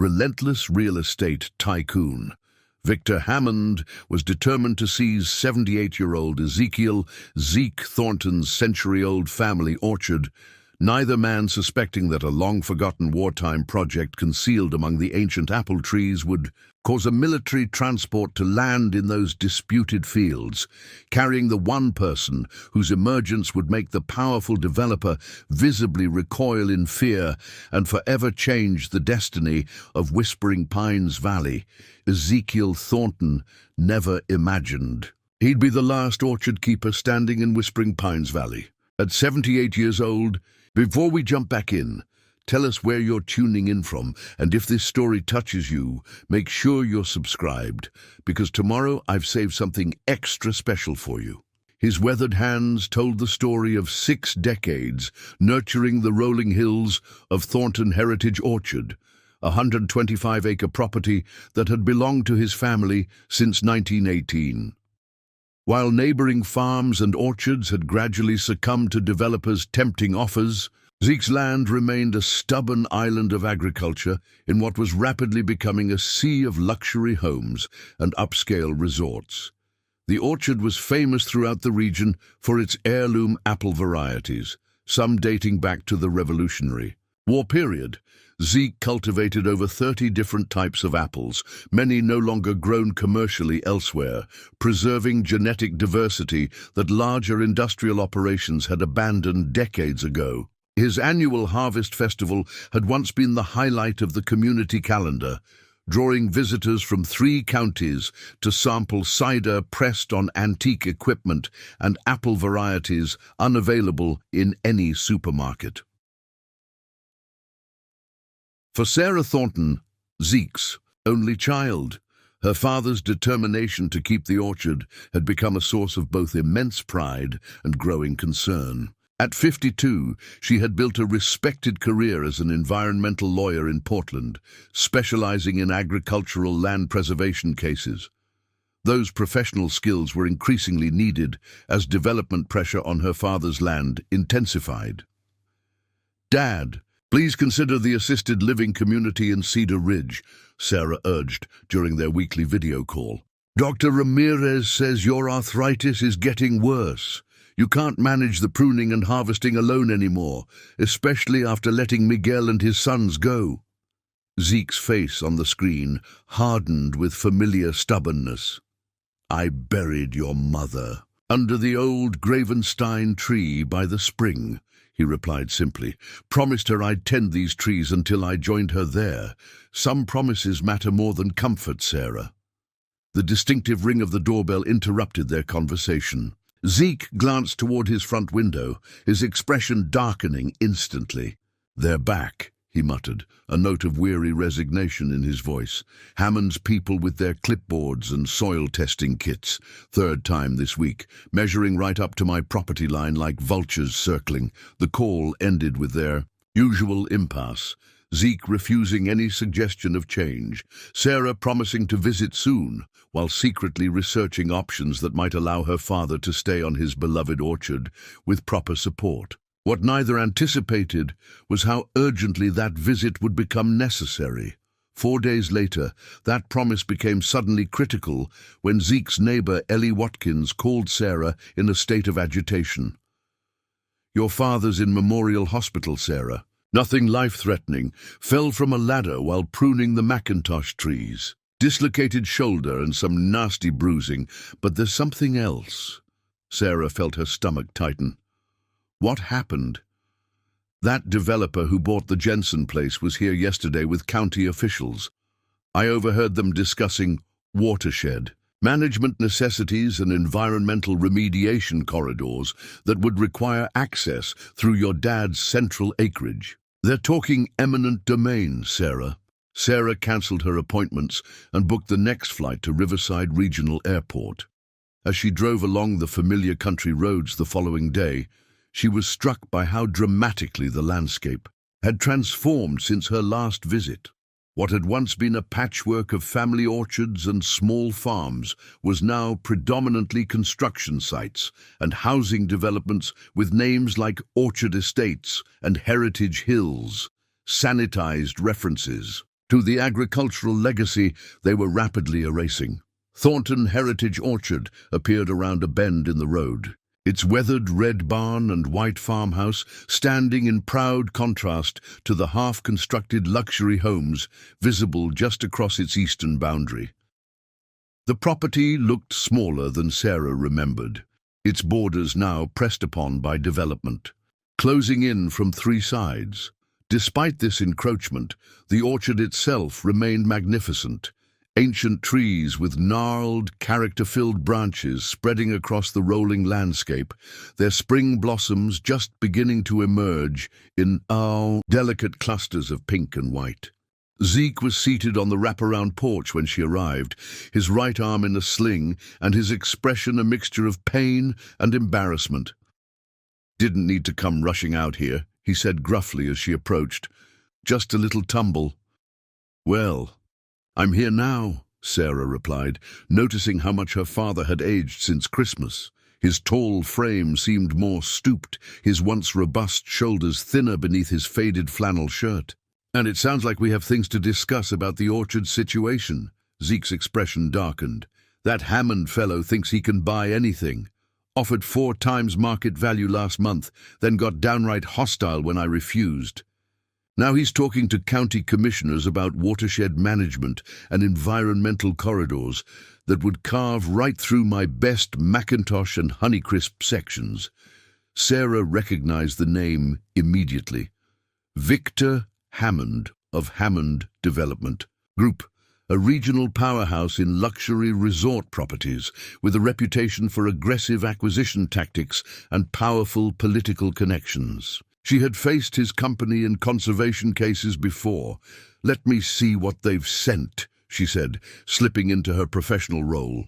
Relentless real estate tycoon. Victor Hammond was determined to seize 78-year-old Ezekiel, Zeke Thornton's century-old family orchard, neither man suspecting that a long-forgotten wartime project concealed among the ancient apple trees would cause a military transport to land in those disputed fields, carrying the one person whose emergence would make the powerful developer visibly recoil in fear and forever change the destiny of Whispering Pines Valley. Ezekiel Thornton never imagined he'd be the last orchard keeper standing in Whispering Pines Valley. At 78 years old, before we jump back in, tell us where you're tuning in from, and if this story touches you, make sure you're subscribed, because tomorrow I've saved something extra special for you. His weathered hands told the story of 6 decades nurturing the rolling hills of Thornton Heritage Orchard, a 125-acre property that had belonged to his family since 1918. While neighboring farms and orchards had gradually succumbed to developers' tempting offers, Zeke's land remained a stubborn island of agriculture in what was rapidly becoming a sea of luxury homes and upscale resorts. The orchard was famous throughout the region for its heirloom apple varieties, some dating back to the Revolutionary War period. Zeke cultivated over 30 different types of apples, many no longer grown commercially elsewhere, preserving genetic diversity that larger industrial operations had abandoned decades ago. His annual harvest festival had once been the highlight of the community calendar, drawing visitors from 3 counties to sample cider pressed on antique equipment and apple varieties unavailable in any supermarket. For Sarah Thornton, Zeke's only child, her father's determination to keep the orchard had become a source of both immense pride and growing concern. At 52, she had built a respected career as an environmental lawyer in Portland, specializing in agricultural land preservation cases. Those professional skills were increasingly needed as development pressure on her father's land intensified. "Dad, please consider the assisted living community in Cedar Ridge," Sarah urged during their weekly video call. "Dr. Ramirez says your arthritis is getting worse. You can't manage the pruning and harvesting alone anymore, especially after letting Miguel and his sons go." Zeke's face on the screen hardened with familiar stubbornness. "I buried your mother under the old Gravenstein tree by the spring," he replied simply. "Promised her I'd tend these trees until I joined her there. Some promises matter more than comfort, Sarah." The distinctive ring of the doorbell interrupted their conversation. Zeke glanced toward his front window, his expression darkening instantly. "They're back," he muttered, a note of weary resignation in his voice. "Hammond's people with their clipboards and soil testing kits. 3rd time this week, measuring right up to my property line like vultures circling." The call ended with their usual impasse, Zeke refusing any suggestion of change, Sarah promising to visit soon, while secretly researching options that might allow her father to stay on his beloved orchard with proper support. What neither anticipated was how urgently that visit would become necessary. 4 days later, that promise became suddenly critical when Zeke's neighbor Ellie Watkins called Sarah in a state of agitation. "Your father's in Memorial Hospital, Sarah. Nothing life-threatening. Fell from a ladder while pruning the Macintosh trees. Dislocated shoulder and some nasty bruising, but there's something else." Sarah felt her stomach tighten. "What happened?" "That developer who bought the Jensen place was here yesterday with county officials. I overheard them discussing watershed, management necessities and environmental remediation corridors that would require access through your dad's central acreage. They're talking eminent domain, Sarah." Sarah cancelled her appointments and booked the next flight to Riverside Regional Airport. As she drove along the familiar country roads the following day, she was struck by how dramatically the landscape had transformed since her last visit. What had once been a patchwork of family orchards and small farms was now predominantly construction sites and housing developments with names like Orchard Estates and Heritage Hills, sanitized references to the agricultural legacy they were rapidly erasing. Thornton Heritage Orchard appeared around a bend in the road, its weathered red barn and white farmhouse standing in proud contrast to the half-constructed luxury homes visible just across its eastern boundary. The property looked smaller than Sarah remembered, its borders now pressed upon by development, closing in from three sides. Despite this encroachment, the orchard itself remained magnificent. Ancient trees with gnarled, character-filled branches spreading across the rolling landscape, their spring blossoms just beginning to emerge in delicate clusters of pink and white. Zeke was seated on the wraparound porch when she arrived, his right arm in a sling and his expression a mixture of pain and embarrassment. "Didn't need to come rushing out here," he said gruffly as she approached. "Just a little tumble." "Well, I'm here now," Sarah replied, noticing how much her father had aged since Christmas. His tall frame seemed more stooped, his once robust shoulders thinner beneath his faded flannel shirt. "And it sounds like we have things to discuss about the orchard situation." Zeke's expression darkened. "That Hammond fellow thinks he can buy anything. Offered 4 times market value last month, then got downright hostile when I refused. Now he's talking to county commissioners about watershed management and environmental corridors that would carve right through my best Macintosh and Honeycrisp sections." Sarah recognized the name immediately. Victor Hammond of Hammond Development Group, a regional powerhouse in luxury resort properties with a reputation for aggressive acquisition tactics and powerful political connections. She had faced his company in conservation cases before. "Let me see what they've sent," she said, slipping into her professional role.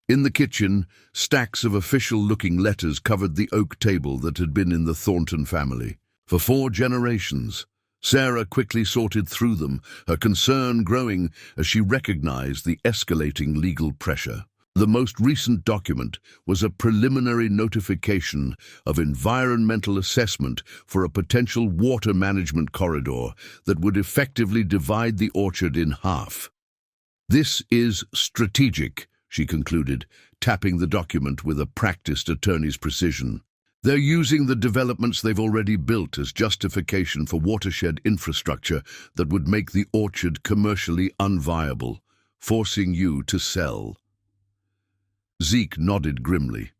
In the kitchen, stacks of official-looking letters covered the oak table that had been in the Thornton family for 4 generations. Sarah quickly sorted through them, her concern growing as she recognized the escalating legal pressure. The most recent document was a preliminary notification of environmental assessment for a potential water management corridor that would effectively divide the orchard in half. "This is strategic," she concluded, tapping the document with a practiced attorney's precision. "They're using the developments they've already built as justification for watershed infrastructure that would make the orchard commercially unviable, forcing you to sell." Zeke nodded grimly.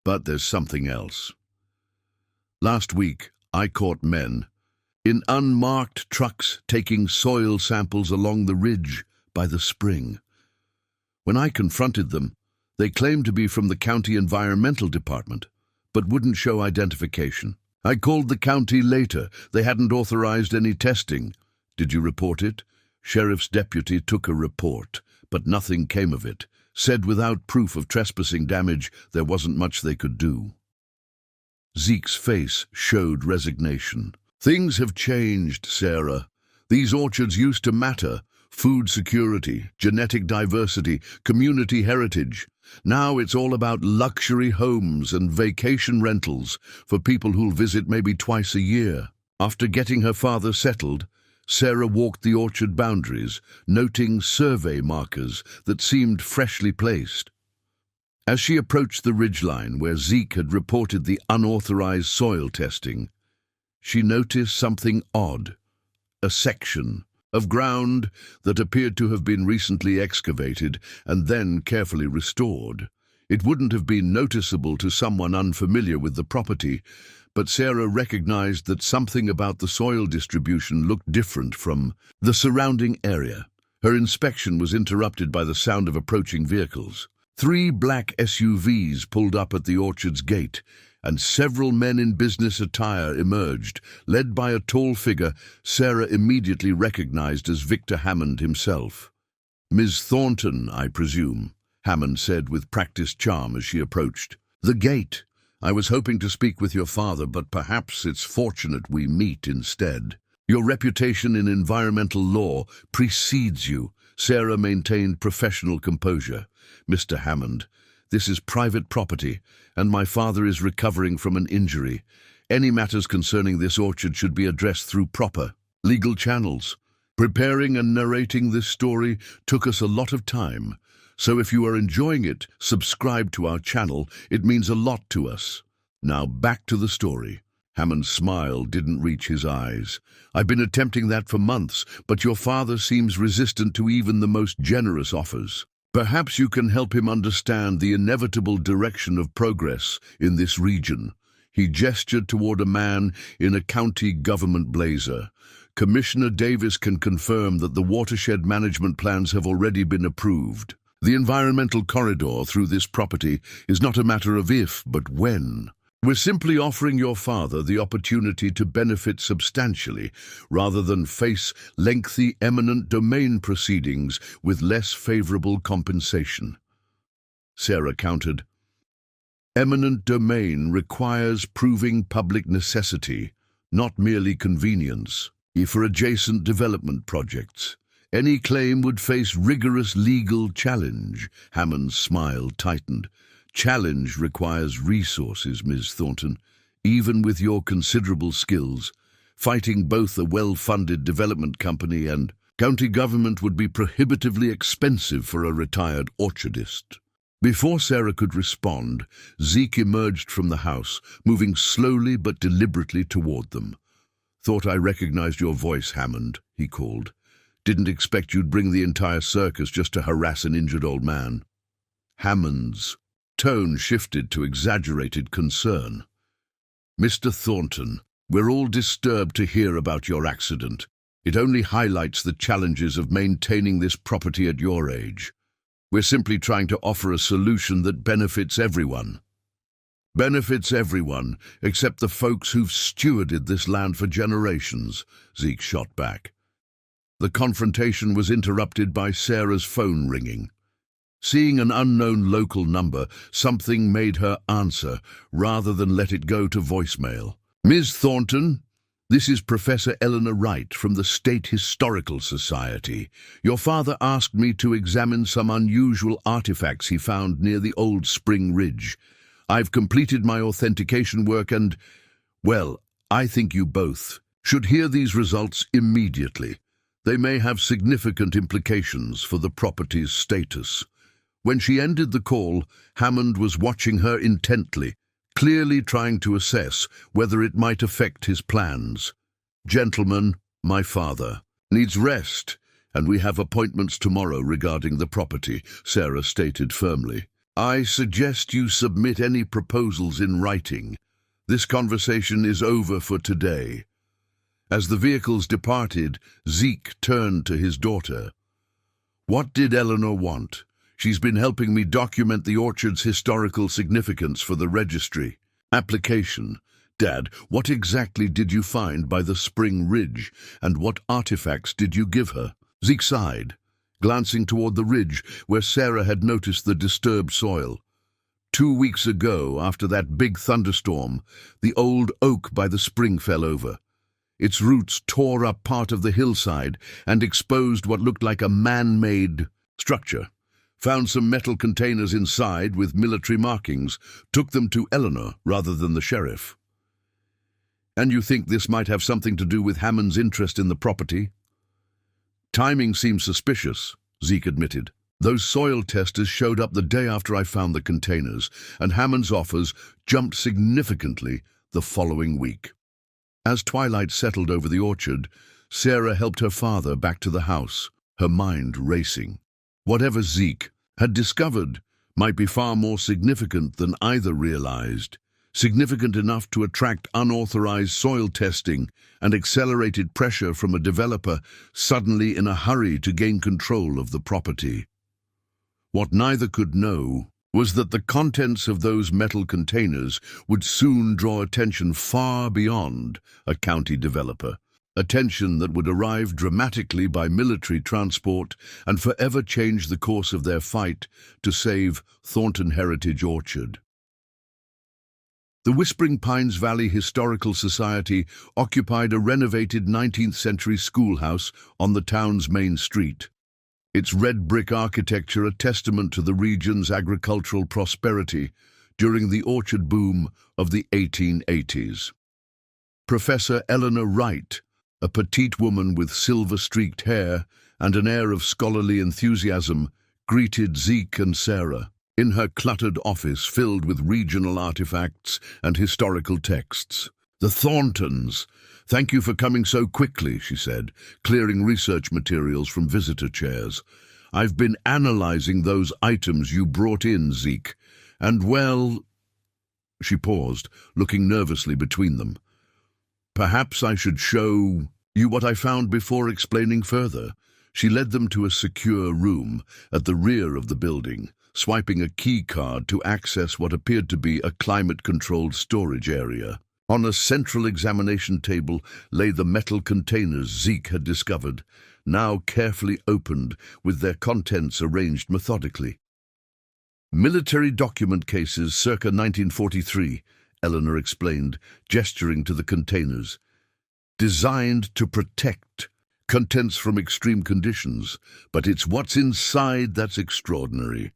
"But there's something else. Last week, I caught men in unmarked trucks taking soil samples along the ridge by the spring. When I confronted them, they claimed to be from the county environmental department, but wouldn't show identification. I called the county later. They hadn't authorized any testing. Did you report it?" Sheriff's deputy took a report, but nothing came of it. Said without proof of trespassing damage, there wasn't much they could do. Zeke's face showed resignation. "Things have changed, Sarah. These orchards used to matter. Food security, genetic diversity, community heritage. Now it's all about luxury homes and vacation rentals for people who'll visit maybe twice a year." After getting her father settled, Sarah walked the orchard boundaries, noting survey markers that seemed freshly placed. As she approached the ridgeline where Zeke had reported the unauthorized soil testing, she noticed something odd. A section of ground that appeared to have been recently excavated and then carefully restored. It wouldn't have been noticeable to someone unfamiliar with the property, but Sarah recognized that something about the soil distribution looked different from the surrounding area. Her inspection was interrupted by the sound of approaching vehicles. 3 black SUVs pulled up at the orchard's gate, and several men in business attire emerged, led by a tall figure Sarah immediately recognized as Victor Hammond himself. "Ms. Thornton, I presume," Hammond said with practiced charm as she approached. "The gate. I was hoping to speak with your father, but perhaps it's fortunate we meet instead. Your reputation in environmental law precedes you." Sarah maintained professional composure. "Mr. Hammond, this is private property, and my father is recovering from an injury. Any matters concerning this orchard should be addressed through proper." legal channels. Preparing and narrating this story took us a lot of time, so if you are enjoying it, subscribe to our channel. It means a lot to us. Now back to the story. Hammond's smile didn't reach his eyes. I've been attempting that for months, but your father seems resistant to even the most generous offers. Perhaps you can help him understand the inevitable direction of progress in this region. He gestured toward a man in a county government blazer. Commissioner Davis can confirm that the watershed management plans have already been approved. The environmental corridor through this property is not a matter of if, but when. We're simply offering your father the opportunity to benefit substantially, rather than face lengthy eminent domain proceedings with less favorable compensation. Sarah countered. Eminent domain requires proving public necessity, not merely convenience. For adjacent development projects, any claim would face rigorous legal challenge. Hammond's smile tightened. Challenge requires resources, Ms. Thornton. Even with your considerable skills, fighting both a well-funded development company and county government would be prohibitively expensive for a retired orchardist. Before Sarah could respond, Zeke emerged from the house, moving slowly but deliberately toward them. Thought I recognized your voice, Hammond, he called. Didn't expect you'd bring the entire circus just to harass an injured old man. Hammond's tone shifted to exaggerated concern. Mr. Thornton, we're all disturbed to hear about your accident. It only highlights the challenges of maintaining this property at your age. We're simply trying to offer a solution that benefits everyone. Benefits everyone, except the folks who've stewarded this land for generations, Zeke shot back. The confrontation was interrupted by Sarah's phone ringing. Seeing an unknown local number, something made her answer, rather than let it go to voicemail. Ms. Thornton, this is Professor Eleanor Wright from the State Historical Society. Your father asked me to examine some unusual artifacts he found near the old Spring Ridge. I've completed my authentication work and, well, I think you both should hear these results immediately. They may have significant implications for the property's status. When she ended the call, Hammond was watching her intently, clearly trying to assess whether it might affect his plans. Gentlemen, my father needs rest, and we have appointments tomorrow regarding the property, Sarah stated firmly. I suggest you submit any proposals in writing. This conversation is over for today. As the vehicles departed, Zeke turned to his daughter. What did Eleanor want? She's been helping me document the orchard's historical significance for the registry. Application. Dad, what exactly did you find by the Spring Ridge, and what artifacts did you give her? Zeke sighed, glancing toward the ridge where Sarah had noticed the disturbed soil. 2 weeks ago, after that big thunderstorm, the old oak by the spring fell over. Its roots tore up part of the hillside and exposed what looked like a man-made structure. Found some metal containers inside with military markings, took them to Eleanor rather than the sheriff. And you think this might have something to do with Hammond's interest in the property? Timing seems suspicious, Zeke admitted. Those soil testers showed up the day after I found the containers, and Hammond's offers jumped significantly the following week. As twilight settled over the orchard, Sarah helped her father back to the house, her mind racing. Whatever Zeke had discovered might be far more significant than either realized, significant enough to attract unauthorized soil testing and accelerated pressure from a developer suddenly in a hurry to gain control of the property. What neither could know was that the contents of those metal containers would soon draw attention far beyond a county developer. Attention that would arrive dramatically by military transport and forever change the course of their fight to save Thornton Heritage Orchard. The Whispering Pines Valley Historical Society occupied a renovated 19th-century schoolhouse on the town's main street. Its red brick architecture a testament to the region's agricultural prosperity during the orchard boom of the 1880s. Professor Eleanor Wright, A petite woman with silver-streaked hair and an air of scholarly enthusiasm greeted Zeke and Sarah. In her cluttered office filled with regional artifacts and historical texts. "The Thorntons! Thank you for coming so quickly," she said, clearing research materials from visitor chairs. "I've been analyzing those items you brought in, Zeke, and well—" She paused, looking nervously between them. "Perhaps I should show you what I found before explaining further." She led them to a secure room at the rear of the building, swiping a key card to access what appeared to be a climate-controlled storage area. On a central examination table lay the metal containers Zeke had discovered, now carefully opened with their contents arranged methodically. "Military document cases circa 1943, Eleanor explained, gesturing to the containers. "Designed to protect contents from extreme conditions, but it's what's inside that's extraordinary."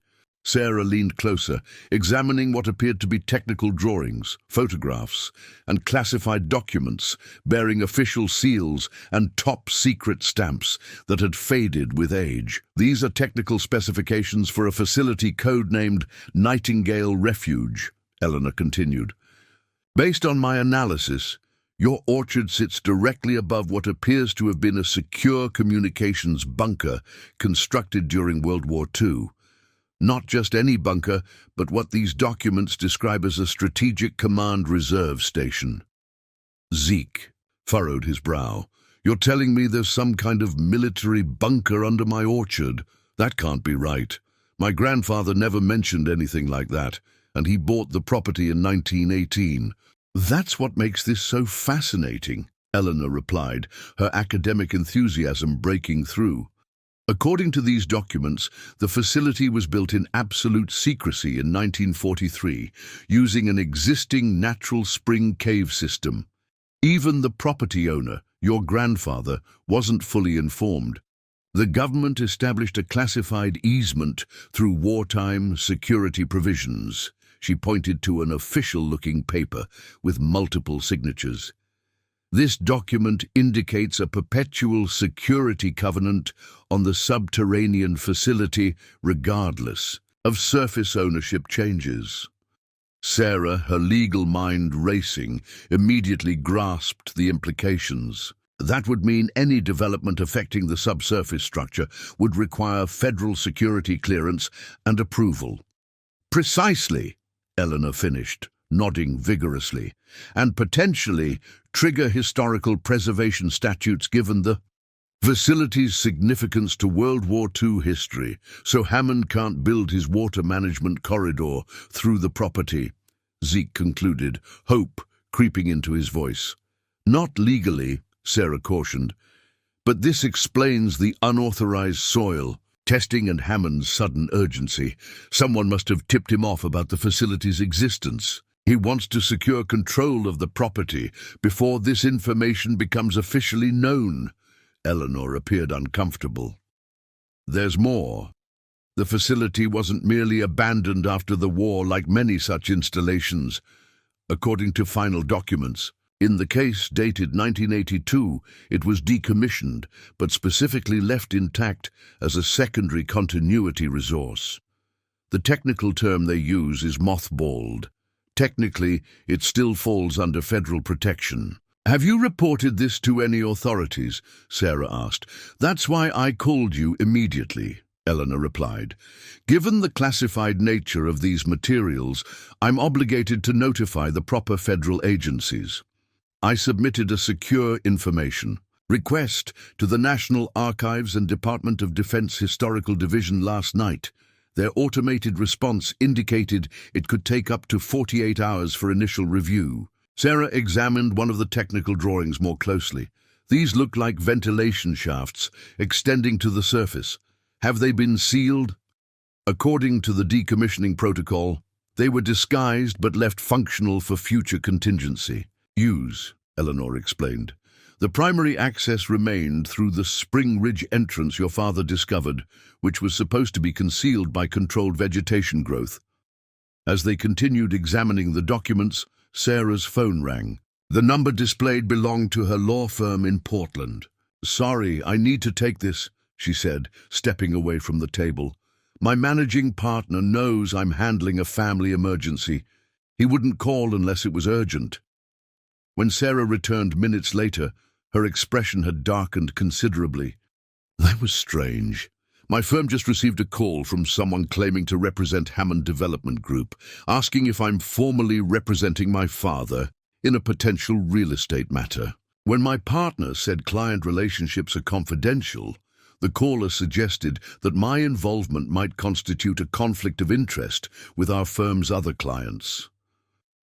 Sarah leaned closer, examining what appeared to be technical drawings, photographs, and classified documents bearing official seals and top-secret stamps that had faded with age. "These are technical specifications for a facility codenamed Nightingale Refuge," Eleanor continued. "Based on my analysis, your orchard sits directly above what appears to have been a secure communications bunker constructed during World War II. Not just any bunker, but what these documents describe as a strategic command reserve station." Zeke furrowed his brow. "You're telling me there's some kind of military bunker under my orchard? That can't be right. My grandfather never mentioned anything like that, and he bought the property in 1918. "That's what makes this so fascinating," Eleanor replied, her academic enthusiasm breaking through. "According to these documents, the facility was built in absolute secrecy in 1943, using an existing natural spring cave system. Even the property owner, your grandfather, wasn't fully informed. The government established a classified easement through wartime security provisions." She pointed to an official-looking paper with multiple signatures. "This document indicates a perpetual security covenant on the subterranean facility regardless of surface ownership changes." Sarah, her legal mind racing, immediately grasped the implications. That would mean any development affecting the subsurface structure would require federal security clearance and approval. "Precisely," Eleanor finished, nodding vigorously, "and potentially trigger historical preservation statutes given the facility's significance to World War II history, so Hammond can't build his water management corridor through the property," Zeke concluded, hope creeping into his voice. "Not legally," Sarah cautioned, "but this explains the unauthorized soil testing and Hammond's sudden urgency. Someone must have tipped him off about the facility's existence. He wants to secure control of the property before this information becomes officially known." Eleanor appeared uncomfortable. "There's more. The facility wasn't merely abandoned after the war like many such installations. According to final documents, in the case dated 1982, it was decommissioned, but specifically left intact as a secondary continuity resource. The technical term they use is mothballed. Technically, it still falls under federal protection." "Have you reported this to any authorities?" Sarah asked. "That's why I called you immediately," Eleanor replied. "Given the classified nature of these materials, I'm obligated to notify the proper federal agencies. I submitted a secure information request to the National Archives and Department of Defense Historical Division last night. Their automated response indicated it could take up to 48 hours for initial review." Sarah examined one of the technical drawings more closely. "These look like ventilation shafts extending to the surface. Have they been sealed?" "According to the decommissioning protocol, they were disguised but left functional for future contingency use," Eleanor explained. "The primary access remained through the Spring Ridge entrance your father discovered, which was supposed to be concealed by controlled vegetation growth." As they continued examining the documents, Sarah's phone rang. The number displayed belonged to her law firm in Portland. "Sorry, I need to take this," she said, stepping away from the table. "My managing partner knows I'm handling a family emergency. He wouldn't call unless it was urgent." When Sarah returned minutes later, her expression had darkened considerably. "That was strange. My firm just received a call from someone claiming to represent Hammond Development Group, asking if I'm formally representing my father in a potential real estate matter. When my partner said client relationships are confidential, the caller suggested that my involvement might constitute a conflict of interest with our firm's other clients."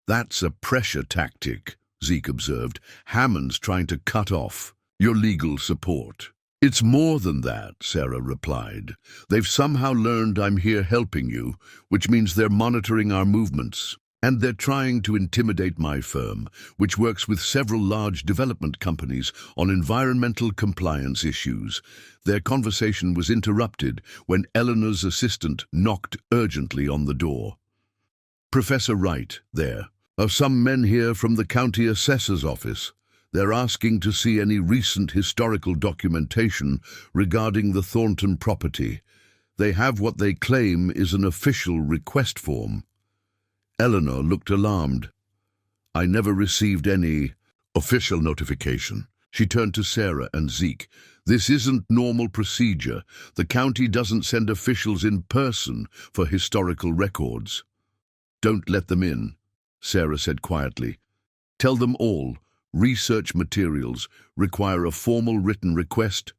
"That's a pressure tactic," Zeke observed. "Hammond's trying to cut off your legal support." "It's more than that," Sarah replied. "They've somehow learned I'm here helping you, which means they're monitoring our movements. And they're trying to intimidate my firm, which works with several large development companies on environmental compliance issues." Their conversation was interrupted when Eleanor's assistant knocked urgently on the door. "Professor Wright, there. Are some men here from the county assessor's office. They're asking to see any recent historical documentation regarding the Thornton property. They have what they claim is an official request form." Eleanor looked alarmed. "I never received any official notification." She turned to Sarah and Zeke. "This isn't normal procedure. The county doesn't send officials in person for historical records." "Don't let them in," Sarah said quietly. "Tell them all research materials require a formal written request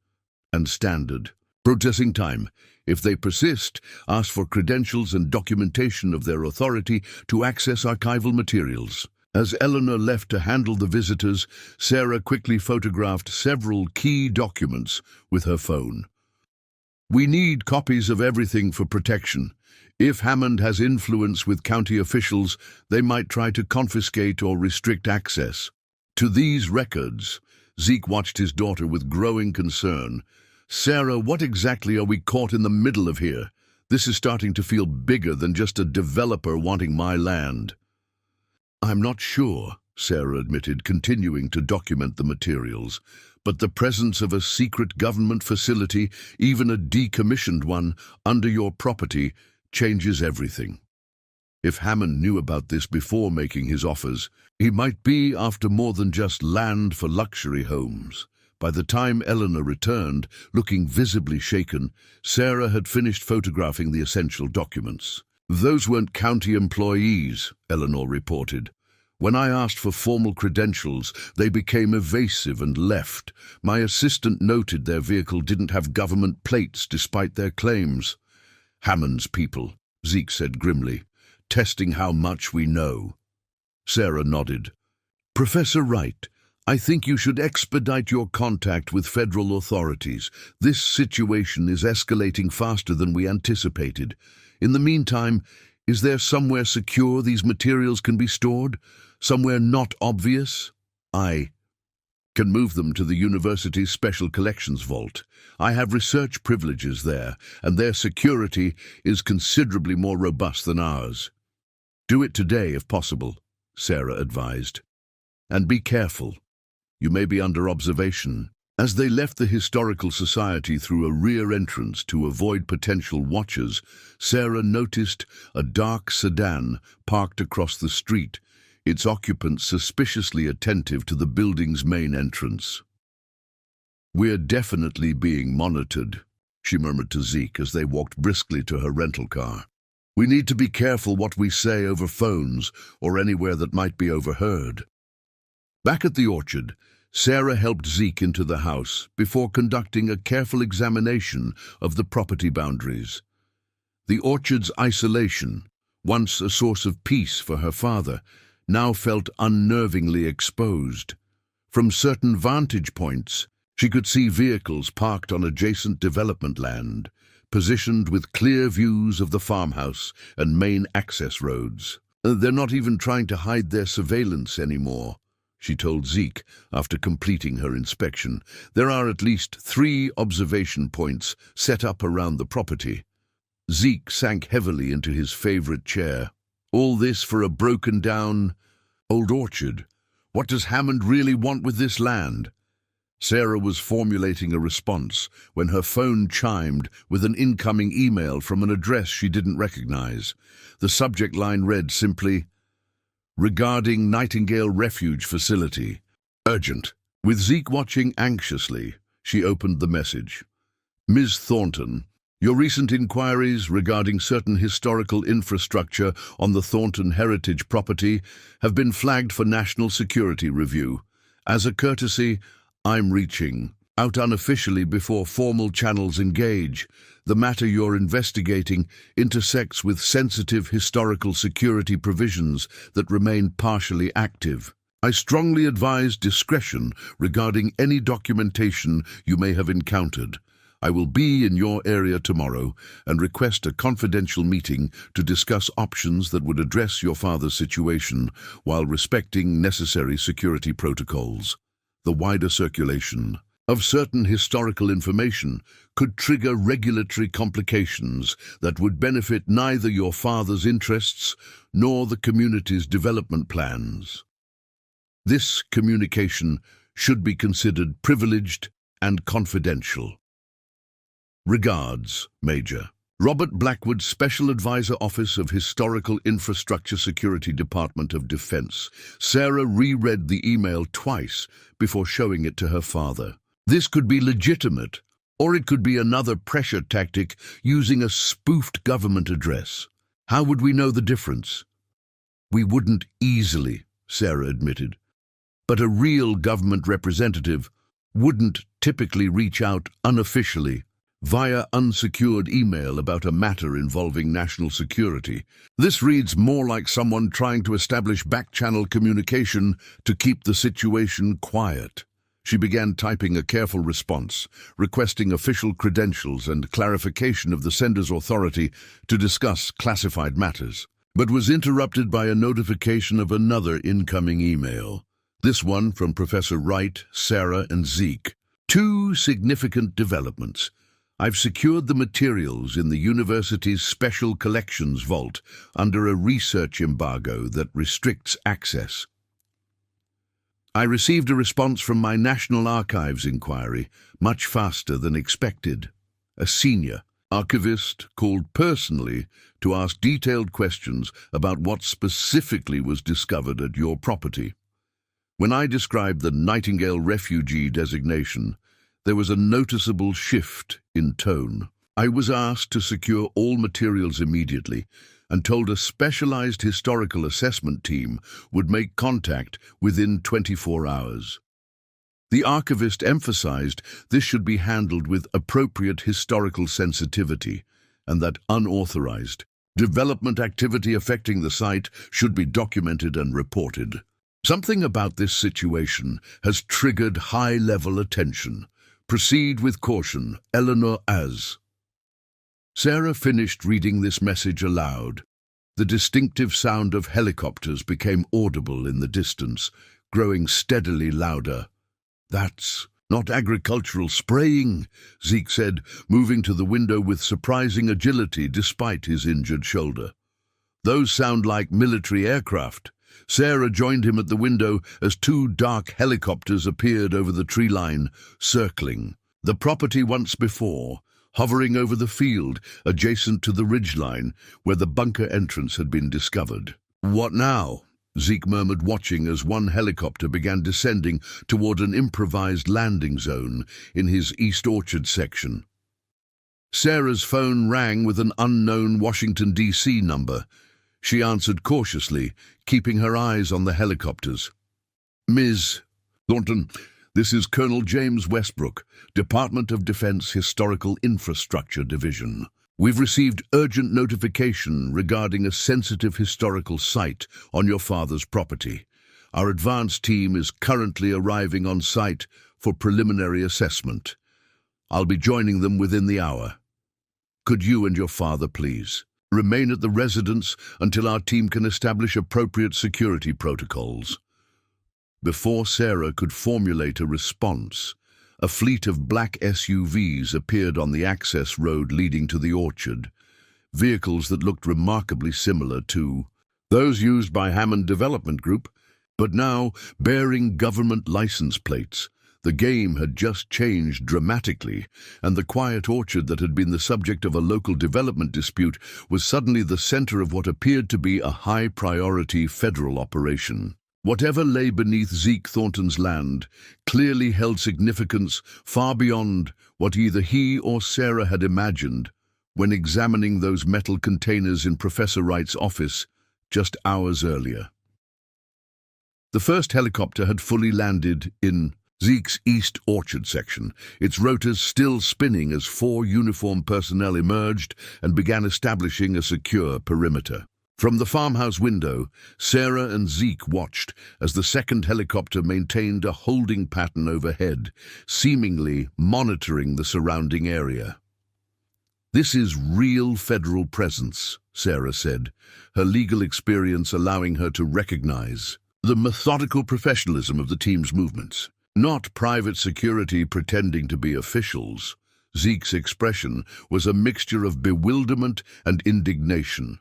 and standard processing time. If they persist, ask for credentials and documentation of their authority to access archival materials." As Eleanor left to handle the visitors, Sarah quickly photographed several key documents with her phone. "We need copies of everything for protection. If Hammond has influence with county officials, they might try to confiscate or restrict access to these records." Zeke watched his daughter with growing concern. "Sarah, what exactly are we caught in the middle of here? This is starting to feel bigger than just a developer wanting my land." "I'm not sure," Sarah admitted, continuing to document the materials. "But the presence of a secret government facility, even a decommissioned one, under your property changes everything. If Hammond knew about this before making his offers, he might be after more than just land for luxury homes." By the time Eleanor returned, looking visibly shaken, Sarah had finished photographing the essential documents. "Those weren't county employees," Eleanor reported. "When I asked for formal credentials, they became evasive and left. My assistant noted their vehicle didn't have government plates despite their claims." "Hammond's people," Zeke said grimly, "testing how much we know." Sarah nodded. "Professor Wright, I think you should expedite your contact with federal authorities. This situation is escalating faster than we anticipated. In the meantime, is there somewhere secure these materials can be stored? Somewhere not obvious? I can move them to the university's special collections vault. I have research privileges there, and their security is considerably more robust than ours." "Do it today if possible," Sarah advised. "And be careful. You may be under observation." As they left the Historical Society through a rear entrance to avoid potential watchers, Sarah noticed a dark sedan parked across the street, its occupants suspiciously attentive to the building's main entrance. "We're definitely being monitored," she murmured to Zeke as they walked briskly to her rental car. "We need to be careful what we say over phones or anywhere that might be overheard." Back at the orchard, Sarah helped Zeke into the house before conducting a careful examination of the property boundaries. The orchard's isolation, once a source of peace for her father, now felt unnervingly exposed. From certain vantage points, she could see vehicles parked on adjacent development land, positioned with clear views of the farmhouse and main access roads. "They're not even trying to hide their surveillance anymore," she told Zeke after completing her inspection. "There are at least 3 observation points set up around the property." Zeke sank heavily into his favorite chair. All this for a broken-down old orchard. What does Hammond really want with this land? Sarah was formulating a response when her phone chimed with an incoming email from an address she didn't recognize. The subject line read simply, "Regarding Nightingale Refuge Facility. Urgent." With Zeke watching anxiously, she opened the message. "Ms. Thornton, your recent inquiries regarding certain historical infrastructure on the Thornton heritage property have been flagged for national security review. As a courtesy, I'm reaching out unofficially before formal channels engage. The matter you're investigating intersects with sensitive historical security provisions that remain partially active. I strongly advise discretion regarding any documentation you may have encountered. I will be in your area tomorrow and request a confidential meeting to discuss options that would address your father's situation while respecting necessary security protocols. The wider circulation of certain historical information could trigger regulatory complications that would benefit neither your father's interests nor the community's development plans. This communication should be considered privileged and confidential. Regards, Major. Robert Blackwood, Special Advisor, Office of Historical Infrastructure, Security, Department of Defense. Sarah reread the email twice before showing it to her father. This could be legitimate, or it could be another pressure tactic using a spoofed government address. How would we know the difference? We wouldn't easily, Sarah admitted. But a real government representative wouldn't typically reach out unofficially via unsecured email about a matter involving national security. This reads more like someone trying to establish back-channel communication to keep the situation quiet. She began typing a careful response, requesting official credentials and clarification of the sender's authority to discuss classified matters, but was interrupted by a notification of another incoming email. This one from Professor Wright, Sarah, and Zeke. Two significant developments. I've secured the materials in the university's Special Collections Vault under a research embargo that restricts access. I received a response from my National Archives inquiry much faster than expected. A senior archivist called personally to ask detailed questions about what specifically was discovered at your property. When I described the Nightingale refugee designation, there was a noticeable shift in tone. I was asked to secure all materials immediately and told a specialized historical assessment team would make contact within 24 hours. The archivist emphasized this should be handled with appropriate historical sensitivity and that unauthorized development activity affecting the site should be documented and reported. Something about this situation has triggered high-level attention. Proceed with caution, Eleanor as. Sarah finished reading this message aloud. The distinctive sound of helicopters became audible in the distance, growing steadily louder. That's not agricultural spraying, Zeke said, moving to the window with surprising agility despite his injured shoulder. Those sound like military aircraft. Sarah joined him at the window as two dark helicopters appeared over the tree line, circling the property once before, hovering over the field adjacent to the ridgeline where the bunker entrance had been discovered. What now? Zeke murmured, watching as one helicopter began descending toward an improvised landing zone in his East Orchard section. Sarah's phone rang with an unknown Washington, D.C. number. She answered cautiously, keeping her eyes on the helicopters. Ms. Thornton, this is Colonel James Westbrook, Department of Defense Historical Infrastructure Division. We've received urgent notification regarding a sensitive historical site on your father's property. Our advance team is currently arriving on site for preliminary assessment. I'll be joining them within the hour. Could you and your father please remain at the residence until our team can establish appropriate security protocols? Before Sarah could formulate a response, a fleet of black SUVs appeared on the access road leading to the orchard, vehicles that looked remarkably similar to those used by Hammond Development Group but now bearing government license plates. The game had just changed dramatically, and the quiet orchard that had been the subject of a local development dispute was suddenly the center of what appeared to be a high-priority federal operation. Whatever lay beneath Zeke Thornton's land clearly held significance far beyond what either he or Sarah had imagined when examining those metal containers in Professor Wright's office just hours earlier. The first helicopter had fully landed in Zeke's East Orchard section, its rotors still spinning as 4 uniformed personnel emerged and began establishing a secure perimeter. From the farmhouse window, Sarah and Zeke watched as the second helicopter maintained a holding pattern overhead, seemingly monitoring the surrounding area. "This is real federal presence," Sarah said, her legal experience allowing her to recognize the methodical professionalism of the team's movements. Not private security pretending to be officials. Zeke's expression was a mixture of bewilderment and indignation.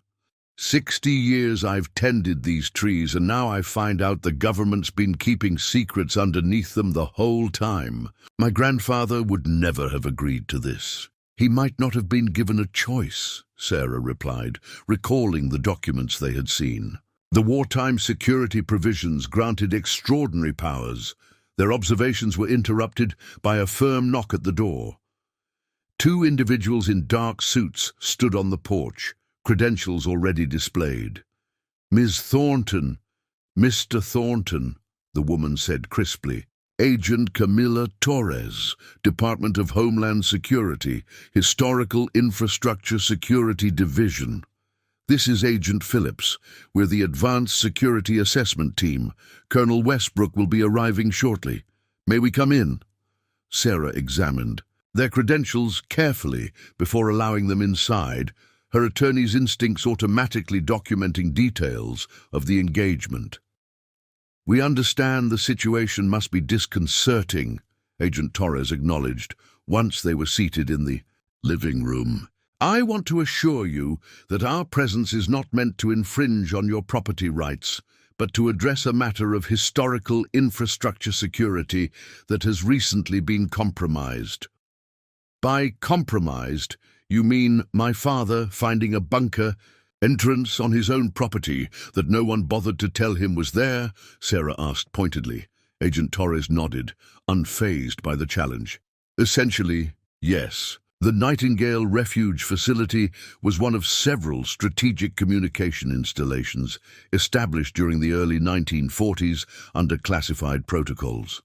60 years I've tended these trees, and now I find out the government's been keeping secrets underneath them the whole time. My grandfather would never have agreed to this. He might not have been given a choice, Sarah replied, recalling the documents they had seen. The wartime security provisions granted extraordinary powers. Their observations were interrupted by a firm knock at the door. 2 individuals in dark suits stood on the porch, credentials already displayed. "Ms. Thornton, Mr. Thornton," the woman said crisply. "Agent Camilla Torres, Department of Homeland Security, Historical Infrastructure Security Division. This is Agent Phillips. We're the Advanced Security Assessment Team. Colonel Westbrook will be arriving shortly. May we come in?" Sarah examined their credentials carefully before allowing them inside, her attorney's instincts automatically documenting details of the engagement. "We understand the situation must be disconcerting," Agent Torres acknowledged once they were seated in the living room. "I want to assure you that our presence is not meant to infringe on your property rights, but to address a matter of historical infrastructure security that has recently been compromised." "By compromised, you mean my father finding a bunker entrance on his own property that no one bothered to tell him was there?" Sarah asked pointedly. Agent Torres nodded, unfazed by the challenge. "Essentially, yes. The Nightingale Refuge Facility was one of several strategic communication installations established during the early 1940s under classified protocols.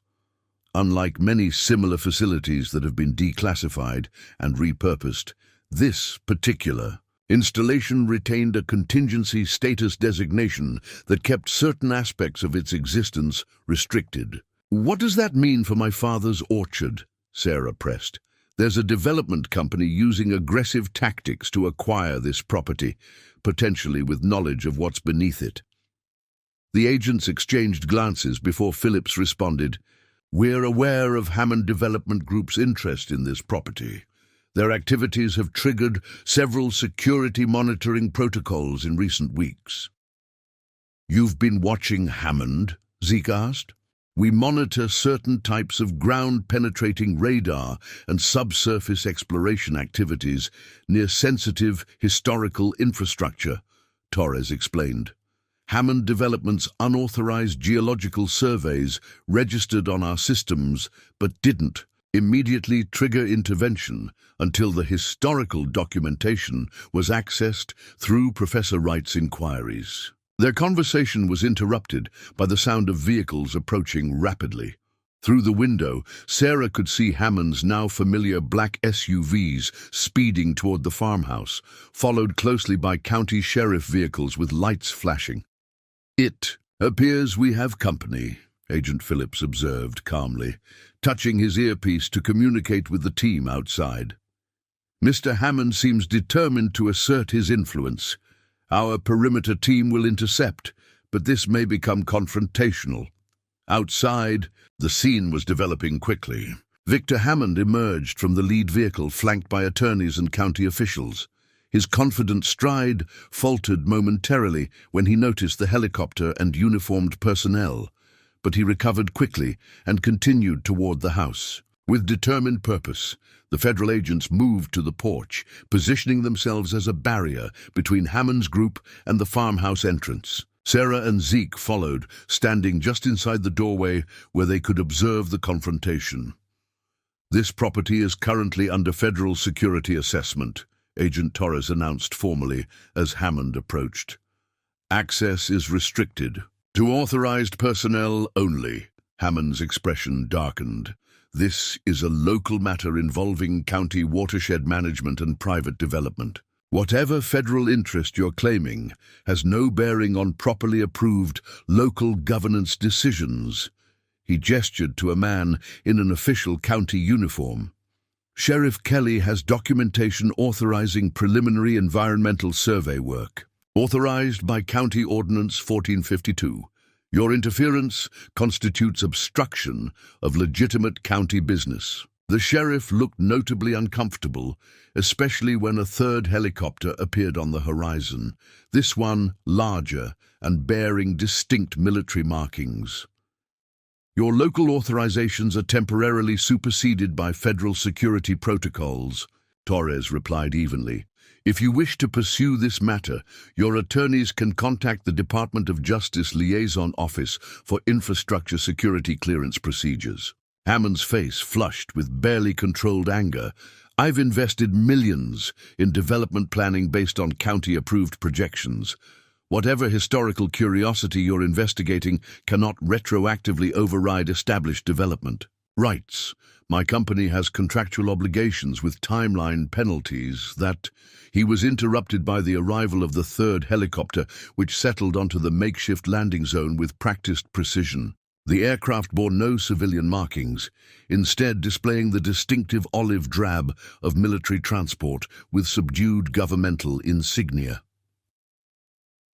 Unlike many similar facilities that have been declassified and repurposed, this particular installation retained a contingency status designation that kept certain aspects of its existence restricted. "What does that mean for my father's orchard?" Sarah pressed. "There's a development company using aggressive tactics to acquire this property, potentially with knowledge of what's beneath it." The agents exchanged glances before Phillips responded, "We're aware of Hammond Development Group's interest in this property. Their activities have triggered several security monitoring protocols in recent weeks." "You've been watching Hammond?" Zeke asked. "We monitor certain types of ground-penetrating radar and subsurface exploration activities near sensitive historical infrastructure," Torres explained. "Hammond Development's unauthorized geological surveys registered on our systems but didn't immediately trigger intervention until the historical documentation was accessed through Professor Wright's inquiries." Their conversation was interrupted by the sound of vehicles approaching rapidly. Through the window, Sarah could see Hammond's now familiar black SUVs speeding toward the farmhouse, followed closely by county sheriff vehicles with lights flashing. "It appears we have company," Agent Phillips observed calmly, touching his earpiece to communicate with the team outside. "Mr. Hammond seems determined to assert his influence. Our perimeter team will intercept, but this may become confrontational." Outside, the scene was developing quickly. Victor Hammond emerged from the lead vehicle, flanked by attorneys and county officials. His confident stride faltered momentarily when he noticed the helicopter and uniformed personnel, but he recovered quickly and continued toward the house. With determined purpose, the federal agents moved to the porch, positioning themselves as a barrier between Hammond's group and the farmhouse entrance. Sarah and Zeke followed, standing just inside the doorway where they could observe the confrontation. "This property is currently under federal security assessment," Agent Torres announced formally as Hammond approached. "Access is restricted. To authorized personnel only." Hammond's expression darkened. "This is a local matter involving county watershed management and private development. Whatever federal interest you're claiming has no bearing on properly approved local governance decisions." He gestured to a man in an official county uniform. "Sheriff Kelly has documentation authorizing preliminary environmental survey work, authorized by County Ordinance 1452. Your interference constitutes obstruction of legitimate county business." The sheriff looked notably uncomfortable, especially when a third helicopter appeared on the horizon, this one larger and bearing distinct military markings. "Your local authorizations are temporarily superseded by federal security protocols," Torres replied evenly. "If you wish to pursue this matter, your attorneys can contact the Department of Justice Liaison Office for infrastructure security clearance procedures." Hammond's face flushed with barely controlled anger. "I've invested millions in development planning based on county-approved projections. Whatever historical curiosity you're investigating cannot retroactively override established development rights. My company has contractual obligations with timeline penalties that..." He was interrupted by the arrival of the third helicopter, which settled onto the makeshift landing zone with practiced precision. The aircraft bore no civilian markings, instead displaying the distinctive olive drab of military transport with subdued governmental insignia.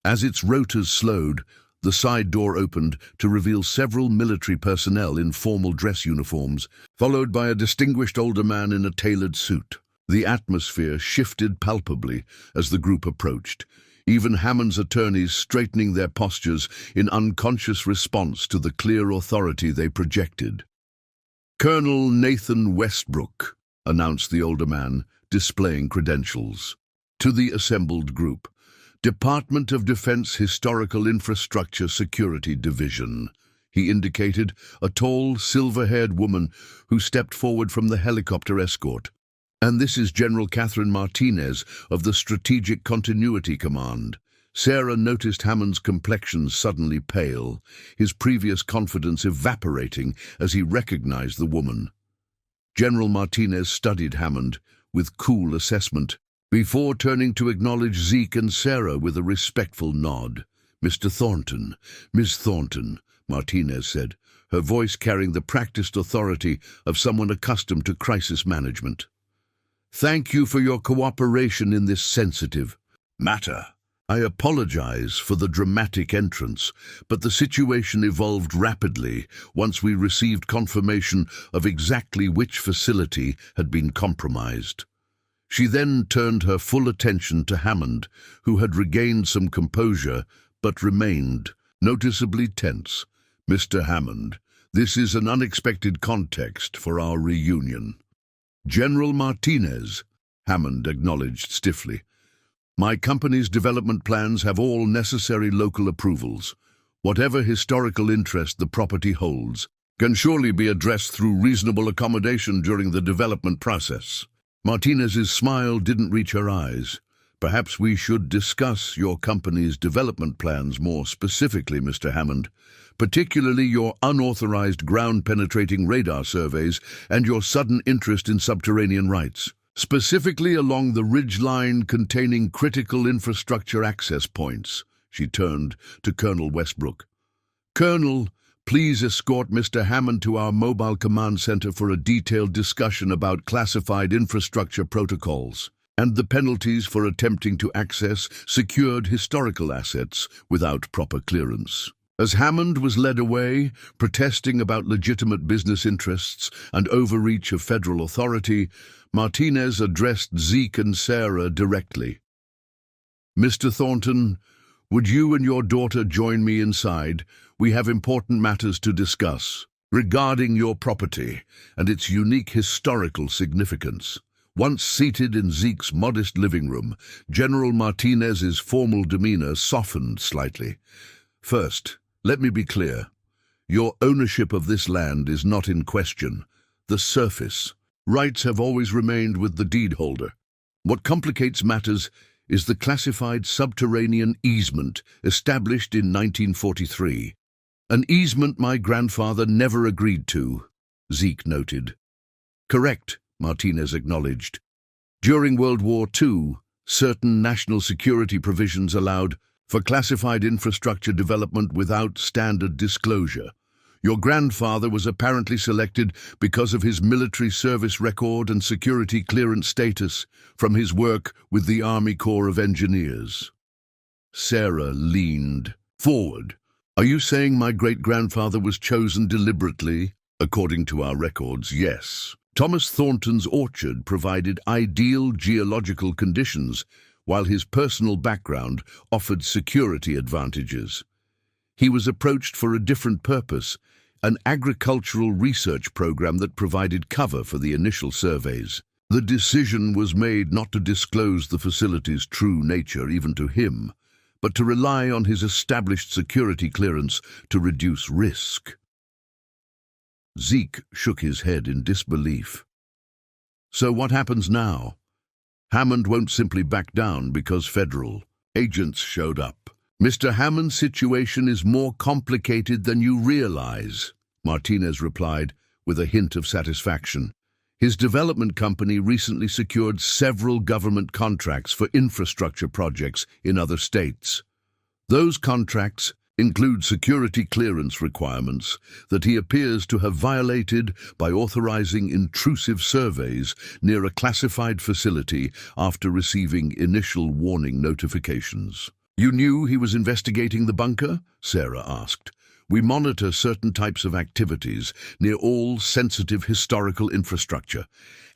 As its rotors slowed, the side door opened to reveal several military personnel in formal dress uniforms, followed by a distinguished older man in a tailored suit. The atmosphere shifted palpably as the group approached, even Hammond's attorneys straightening their postures in unconscious response to the clear authority they projected. "Colonel Nathan Westbrook," announced the older man, displaying credentials. To the assembled group, "Department of Defense Historical Infrastructure Security Division," he indicated a tall, silver-haired woman who stepped forward from the helicopter escort. "And this is General Catherine Martinez of the Strategic Continuity Command." Sarah noticed Hammond's complexion suddenly pale, his previous confidence evaporating as he recognized the woman. General Martinez studied Hammond with cool assessment, before turning to acknowledge Zeke and Sarah with a respectful nod. "Mr. Thornton, Miss Thornton," Martinez said, her voice carrying the practiced authority of someone accustomed to crisis management. "Thank you for your cooperation in this sensitive matter. I apologize for the dramatic entrance, but the situation evolved rapidly once we received confirmation of exactly which facility had been compromised." She then turned her full attention to Hammond, who had regained some composure but remained noticeably tense. "Mr. Hammond, this is an unexpected context for our reunion." "General Martinez," Hammond acknowledged stiffly. "My company's development plans have all necessary local approvals. Whatever historical interest the property holds can surely be addressed through reasonable accommodation during the development process." Martinez's smile didn't reach her eyes. "Perhaps we should discuss your company's development plans more specifically, Mr. Hammond, particularly your unauthorized ground-penetrating radar surveys and your sudden interest in subterranean rights, specifically along the ridgeline containing critical infrastructure access points." She turned to Colonel Westbrook. "Colonel, please escort Mr. Hammond to our mobile command center for a detailed discussion about classified infrastructure protocols and the penalties for attempting to access secured historical assets without proper clearance." As Hammond was led away, protesting about legitimate business interests and overreach of federal authority, Martinez addressed Zeke and Sarah directly. Mr. Thornton, would you and your daughter join me inside? We have important matters to discuss regarding your property and its unique historical significance. Once seated in Zeke's modest living room, General Martinez's formal demeanor softened slightly. First, let me be clear. Your ownership of this land is not in question. The surface rights have always remained with the deed holder. What complicates matters is the classified subterranean easement established in 1943. An easement my grandfather never agreed to, Zeke noted. Correct, Martinez acknowledged. During World War II, certain national security provisions allowed for classified infrastructure development without standard disclosure. Your grandfather was apparently selected because of his military service record and security clearance status from his work with the Army Corps of Engineers. Sarah leaned forward. Are you saying my great-grandfather was chosen deliberately? According to our records, yes. Thomas Thornton's orchard provided ideal geological conditions, while his personal background offered security advantages. He was approached for a different purpose, an agricultural research program that provided cover for the initial surveys. The decision was made not to disclose the facility's true nature even to him, but to rely on his established security clearance to reduce risk. Zeke shook his head in disbelief. So what happens now? Hammond won't simply back down because federal agents showed up. Mr. Hammond's situation is more complicated than you realize, Martinez replied with a hint of satisfaction. His development company recently secured several government contracts for infrastructure projects in other states. Those contracts include security clearance requirements that he appears to have violated by authorizing intrusive surveys near a classified facility after receiving initial warning notifications. You knew he was investigating the bunker? Sarah asked. We monitor certain types of activities near all sensitive historical infrastructure.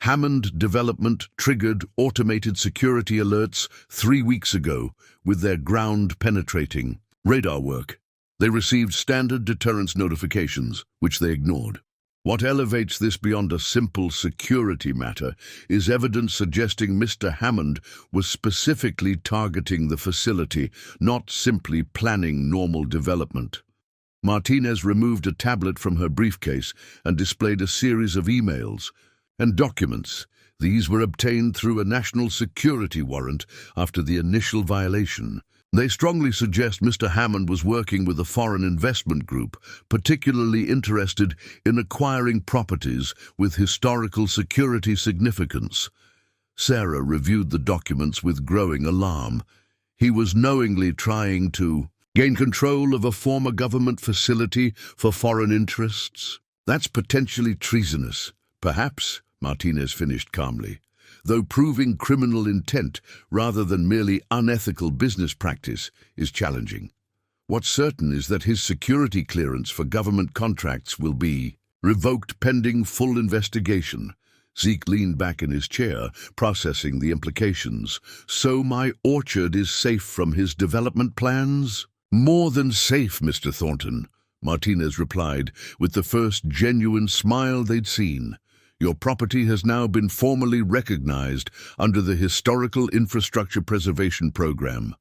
Hammond Development triggered automated security alerts 3 weeks ago with their ground-penetrating radar work. They received standard deterrence notifications, which they ignored. What elevates this beyond a simple security matter is evidence suggesting Mr. Hammond was specifically targeting the facility, not simply planning normal development. Martinez removed a tablet from her briefcase and displayed a series of emails and documents. These were obtained through a national security warrant after the initial violation. They strongly suggest Mr. Hammond was working with a foreign investment group, particularly interested in acquiring properties with historical security significance. Sarah reviewed the documents with growing alarm. He was knowingly trying to gain control of a former government facility for foreign interests. That's potentially treasonous. Perhaps, Martinez finished calmly, though proving criminal intent rather than merely unethical business practice is challenging. What's certain is that his security clearance for government contracts will be revoked pending full investigation. Zeke leaned back in his chair, processing the implications. So my orchard is safe from his development plans? More than safe, Mr. Thornton, Martinez replied, with the first genuine smile they'd seen. Your property has now been formally recognized under the Historical Infrastructure Preservation Program.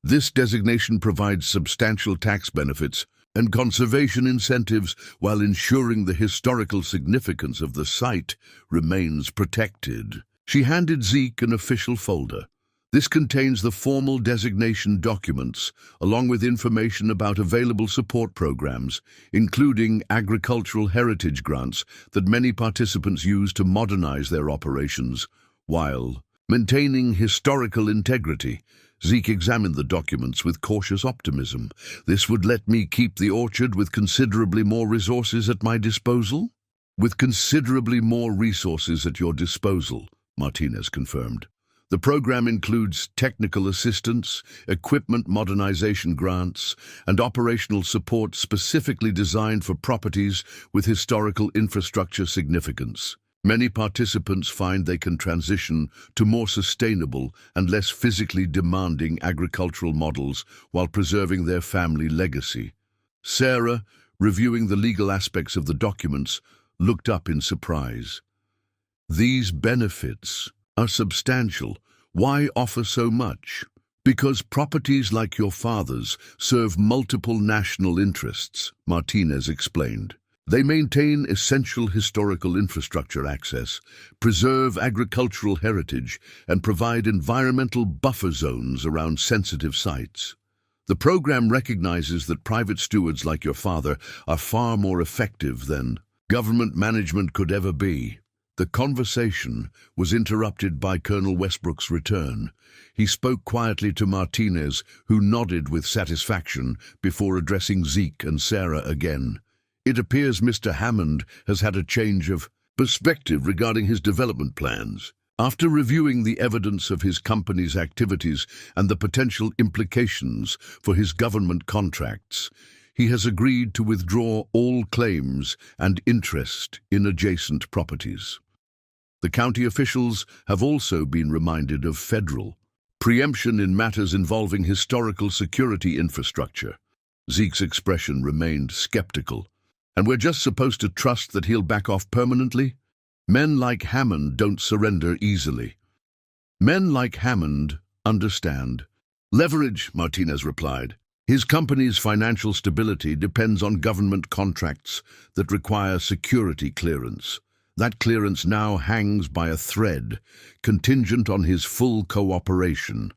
This designation provides substantial tax benefits and conservation incentives while ensuring the historical significance of the site remains protected. She handed Zeke an official folder. This contains the formal designation documents, along with information about available support programs, including agricultural heritage grants that many participants use to modernize their operations, while maintaining historical integrity. Zeke examined the documents with cautious optimism. This would let me keep the orchard with considerably more resources at my disposal? With considerably more resources at your disposal, Martinez confirmed. The program includes technical assistance, equipment modernization grants, and operational support specifically designed for properties with historical infrastructure significance. Many participants find they can transition to more sustainable and less physically demanding agricultural models while preserving their family legacy. Sarah, reviewing the legal aspects of the documents, looked up in surprise. These benefits are substantial. Why offer so much? Because properties like your father's serve multiple national interests, Martinez explained. They maintain essential historical infrastructure access, preserve agricultural heritage, and provide environmental buffer zones around sensitive sites. The program recognizes that private stewards like your father are far more effective than government management could ever be. The conversation was interrupted by Colonel Westbrook's return. He spoke quietly to Martinez, who nodded with satisfaction before addressing Zeke and Sarah again. It appears Mr. Hammond has had a change of perspective regarding his development plans. After reviewing the evidence of his company's activities and the potential implications for his government contracts, he has agreed to withdraw all claims and interest in adjacent properties. The county officials have also been reminded of federal preemption in matters involving historical security infrastructure. Zeke's expression remained skeptical. And we're just supposed to trust that he'll back off permanently? Men like Hammond don't surrender easily. Men like Hammond understand. Leverage, Martinez replied. His company's financial stability depends on government contracts that require security clearance. That clearance now hangs by a thread, contingent on his full cooperation.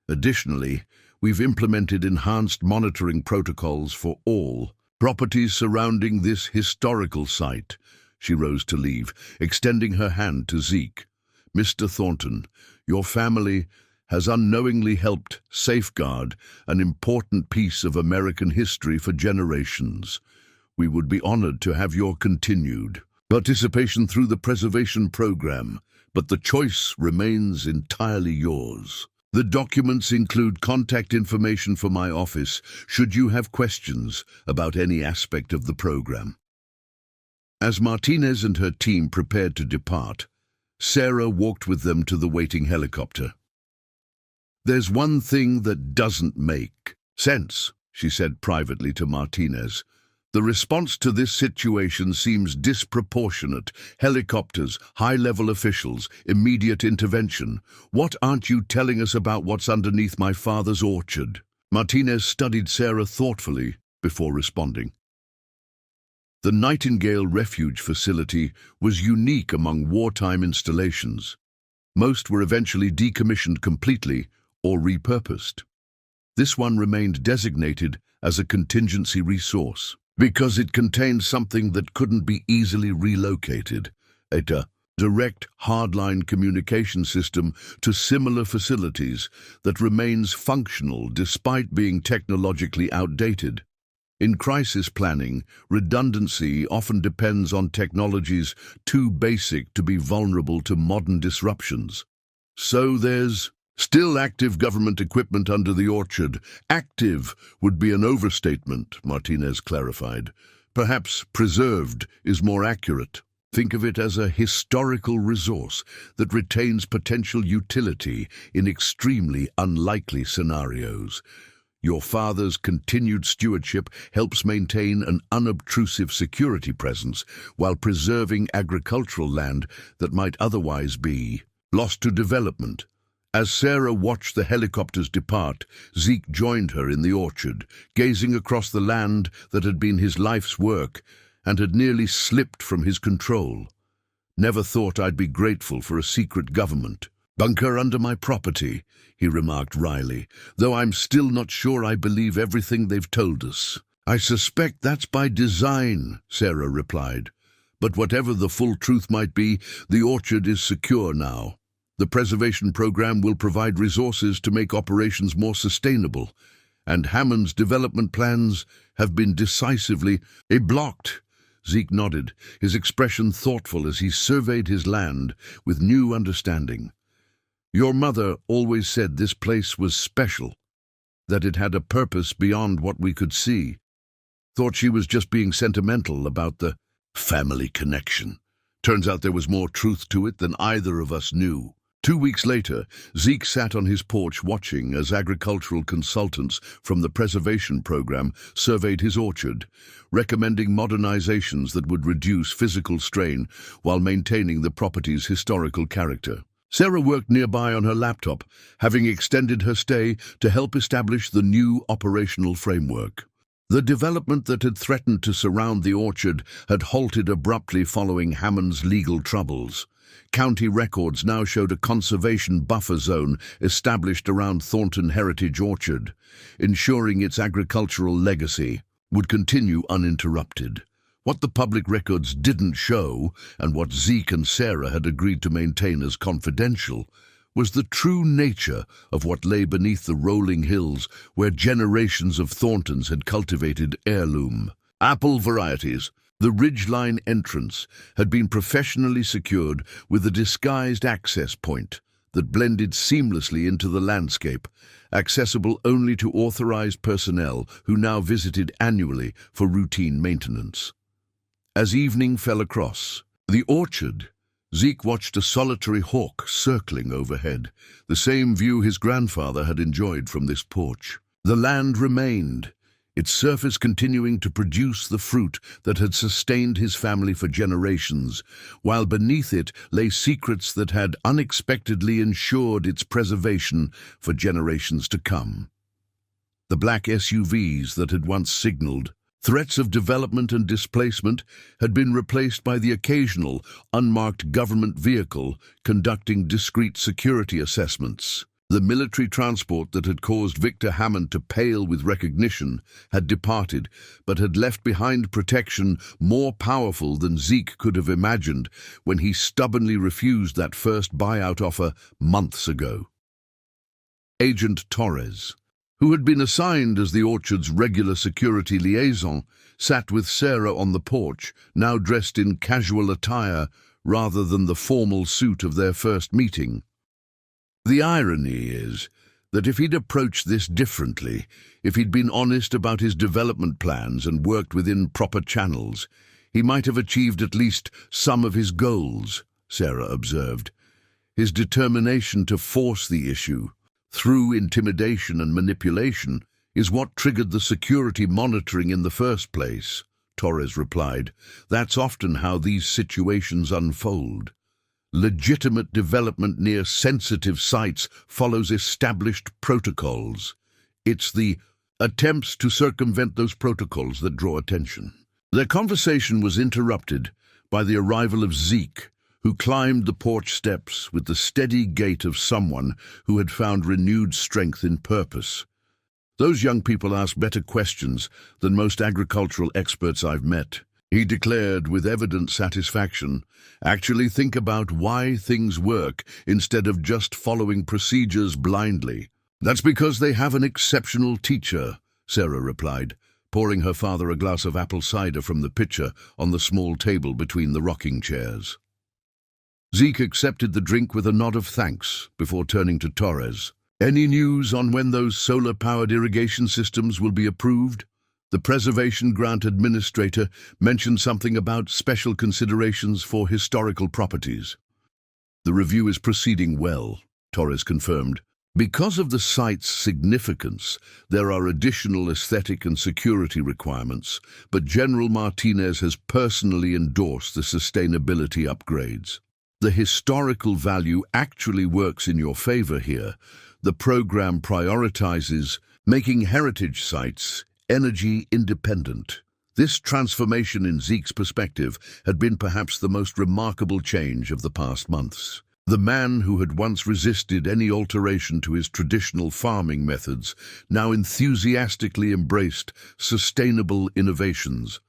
Additionally, we've implemented enhanced monitoring protocols for all properties surrounding this historical site. She rose to leave, extending her hand to Zeke. Mr. Thornton, your family has unknowingly helped safeguard an important piece of American history for generations. We would be honored to have your continued participation through the preservation program, but the choice remains entirely yours. The documents include contact information for my office should you have questions about any aspect of the program. As Martinez and her team prepared to depart, Sarah walked with them to the waiting helicopter. There's one thing that doesn't make sense, she said privately to Martinez. The response to this situation seems disproportionate. Helicopters, high-level officials, immediate intervention. What aren't you telling us about what's underneath my father's orchard? Martinez studied Sarah thoughtfully before responding. The Nightingale Refuge Facility was unique among wartime installations. Most were eventually decommissioned completely or repurposed. This one remained designated as a contingency resource, because it contained something that couldn't be easily relocated, a direct hardline communication system to similar facilities that remains functional despite being technologically outdated. In crisis planning, redundancy often depends on technologies too basic to be vulnerable to modern disruptions. So there's still active government equipment under the orchard. Active would be an overstatement, Martinez clarified. Perhaps preserved is more accurate. Think of it as a historical resource that retains potential utility in extremely unlikely scenarios. Your father's continued stewardship helps maintain an unobtrusive security presence while preserving agricultural land that might otherwise be lost to development. As Sarah watched the helicopters depart, Zeke joined her in the orchard, gazing across the land that had been his life's work and had nearly slipped from his control. Never thought I'd be grateful for a secret government. Bunker under my property, he remarked wryly, though I'm still not sure I believe everything they've told us. I suspect that's by design, Sarah replied. But whatever the full truth might be, the orchard is secure now. The preservation program will provide resources to make operations more sustainable, and Hammond's development plans have been decisively blocked. Zeke nodded, his expression thoughtful as he surveyed his land with new understanding. Your mother always said this place was special, that it had a purpose beyond what we could see. Thought she was just being sentimental about the family connection. Turns out there was more truth to it than either of us knew. 2 weeks later, Zeke sat on his porch watching as agricultural consultants from the preservation program surveyed his orchard, recommending modernizations that would reduce physical strain while maintaining the property's historical character. Sarah worked nearby on her laptop, having extended her stay to help establish the new operational framework. The development that had threatened to surround the orchard had halted abruptly following Hammond's legal troubles. County records now showed a conservation buffer zone established around Thornton Heritage Orchard, ensuring its agricultural legacy would continue uninterrupted. What the public records didn't show, and what Zeke and Sarah had agreed to maintain as confidential, was the true nature of what lay beneath the rolling hills where generations of Thorntons had cultivated heirloom apple varieties. The ridgeline entrance had been professionally secured with a disguised access point that blended seamlessly into the landscape, accessible only to authorized personnel who now visited annually for routine maintenance. As evening fell across the orchard, Zeke watched a solitary hawk circling overhead, the same view his grandfather had enjoyed from this porch. The land remained, its surface continuing to produce the fruit that had sustained his family for generations, while beneath it lay secrets that had unexpectedly ensured its preservation for generations to come. The black SUVs that had once signaled threats of development and displacement had been replaced by the occasional, unmarked government vehicle conducting discreet security assessments. The military transport that had caused Victor Hammond to pale with recognition had departed, but had left behind protection more powerful than Zeke could have imagined when he stubbornly refused that first buyout offer months ago. Agent Torres, who had been assigned as the orchard's regular security liaison, sat with Sarah on the porch, now dressed in casual attire rather than the formal suit of their first meeting. The irony is that if he'd approached this differently, if he'd been honest about his development plans and worked within proper channels, he might have achieved at least some of his goals, Sarah observed. His determination to force the issue through intimidation and manipulation is what triggered the security monitoring in the first place, Torres replied. That's often how these situations unfold. Legitimate development near sensitive sites follows established protocols. It's the attempts to circumvent those protocols that draw attention. Their conversation was interrupted by the arrival of Zeke, who climbed the porch steps with the steady gait of someone who had found renewed strength in purpose. Those young people ask better questions than most agricultural experts I've met, he declared with evident satisfaction. Actually think about why things work instead of just following procedures blindly. That's because they have an exceptional teacher, Sarah replied, pouring her father a glass of apple cider from the pitcher on the small table between the rocking chairs. Zeke accepted the drink with a nod of thanks before turning to Torres. Any news on when those solar-powered irrigation systems will be approved? The Preservation Grant Administrator mentioned something about special considerations for historical properties. The review is proceeding well, Torres confirmed. Because of the site's significance, there are additional aesthetic and security requirements, but General Martinez has personally endorsed the sustainability upgrades. The historical value actually works in your favor here. The program prioritizes making heritage sites energy independent. This transformation in Zeke's perspective had been perhaps the most remarkable change of the past months. The man who had once resisted any alteration to his traditional farming methods now enthusiastically embraced sustainable innovations,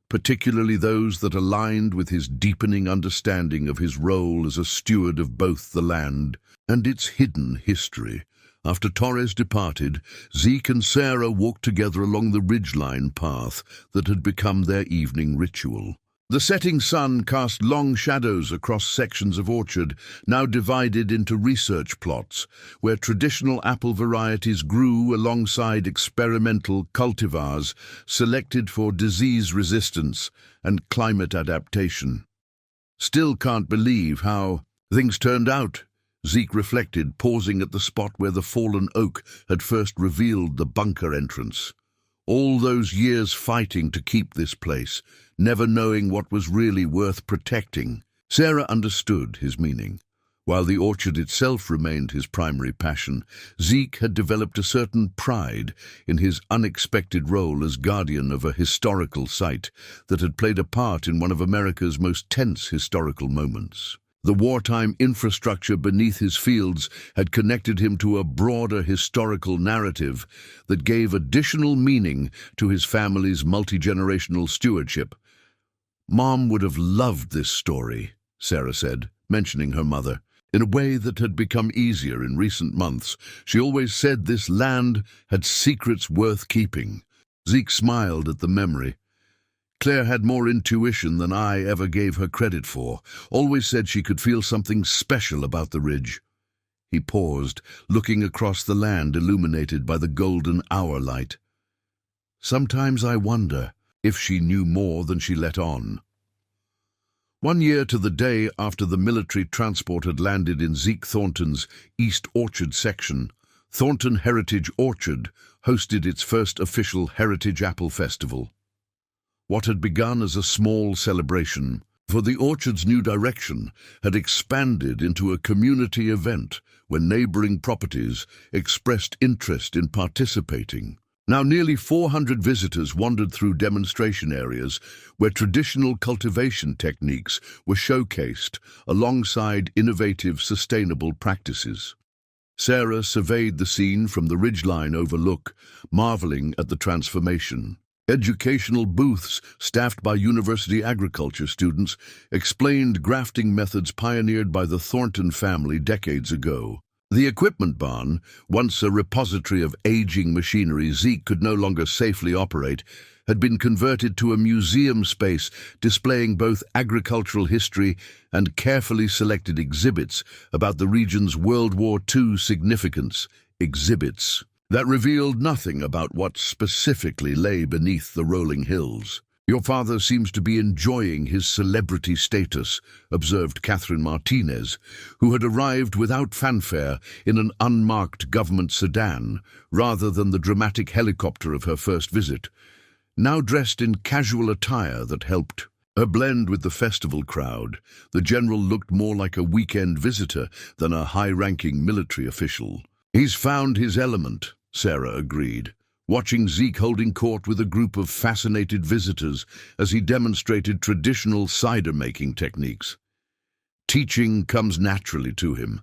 particularly those that aligned with his deepening understanding of his role as a steward of both the land and its hidden history. After Torres departed, Zeke and Sarah walked together along the ridgeline path that had become their evening ritual. The setting sun cast long shadows across sections of orchard, now divided into research plots, where traditional apple varieties grew alongside experimental cultivars selected for disease resistance and climate adaptation. Still can't believe how things turned out, Zeke reflected, pausing at the spot where the fallen oak had first revealed the bunker entrance. All those years fighting to keep this place, never knowing what was really worth protecting. Sarah understood his meaning. While the orchard itself remained his primary passion, Zeke had developed a certain pride in his unexpected role as guardian of a historical site that had played a part in one of America's most tense historical moments. The wartime infrastructure beneath his fields had connected him to a broader historical narrative that gave additional meaning to his family's multi-generational stewardship. "Mom would have loved this story," Sarah said, mentioning her mother. In a way that had become easier in recent months, she always said this land had secrets worth keeping. Zeke smiled at the memory. "Claire had more intuition than I ever gave her credit for. Always said she could feel something special about the ridge." He paused, looking across the land illuminated by the golden hour light. "Sometimes I wonder if she knew more than she let on." 1 year to the day after the military transport had landed in Zeke Thornton's East Orchard section, Thornton Heritage Orchard hosted its first official Heritage Apple Festival. What had begun as a small celebration for the orchard's new direction had expanded into a community event when neighboring properties expressed interest in participating. Now nearly 400 visitors wandered through demonstration areas where traditional cultivation techniques were showcased alongside innovative, sustainable practices. Sarah surveyed the scene from the ridgeline overlook, marveling at the transformation. Educational booths staffed by university agriculture students explained grafting methods pioneered by the Thornton family decades ago. The equipment barn, once a repository of aging machinery Zeke could no longer safely operate, had been converted to a museum space displaying both agricultural history and carefully selected exhibits about the region's World War II significance, exhibits that revealed nothing about what specifically lay beneath the rolling hills. "Your father seems to be enjoying his celebrity status," observed Catherine Martinez, who had arrived without fanfare in an unmarked government sedan, rather than the dramatic helicopter of her first visit. Now dressed in casual attire that helped her blend with the festival crowd, the general looked more like a weekend visitor than a high-ranking military official. "He's found his element," Sarah agreed, watching Zeke holding court with a group of fascinated visitors as he demonstrated traditional cider-making techniques. Teaching comes naturally to him,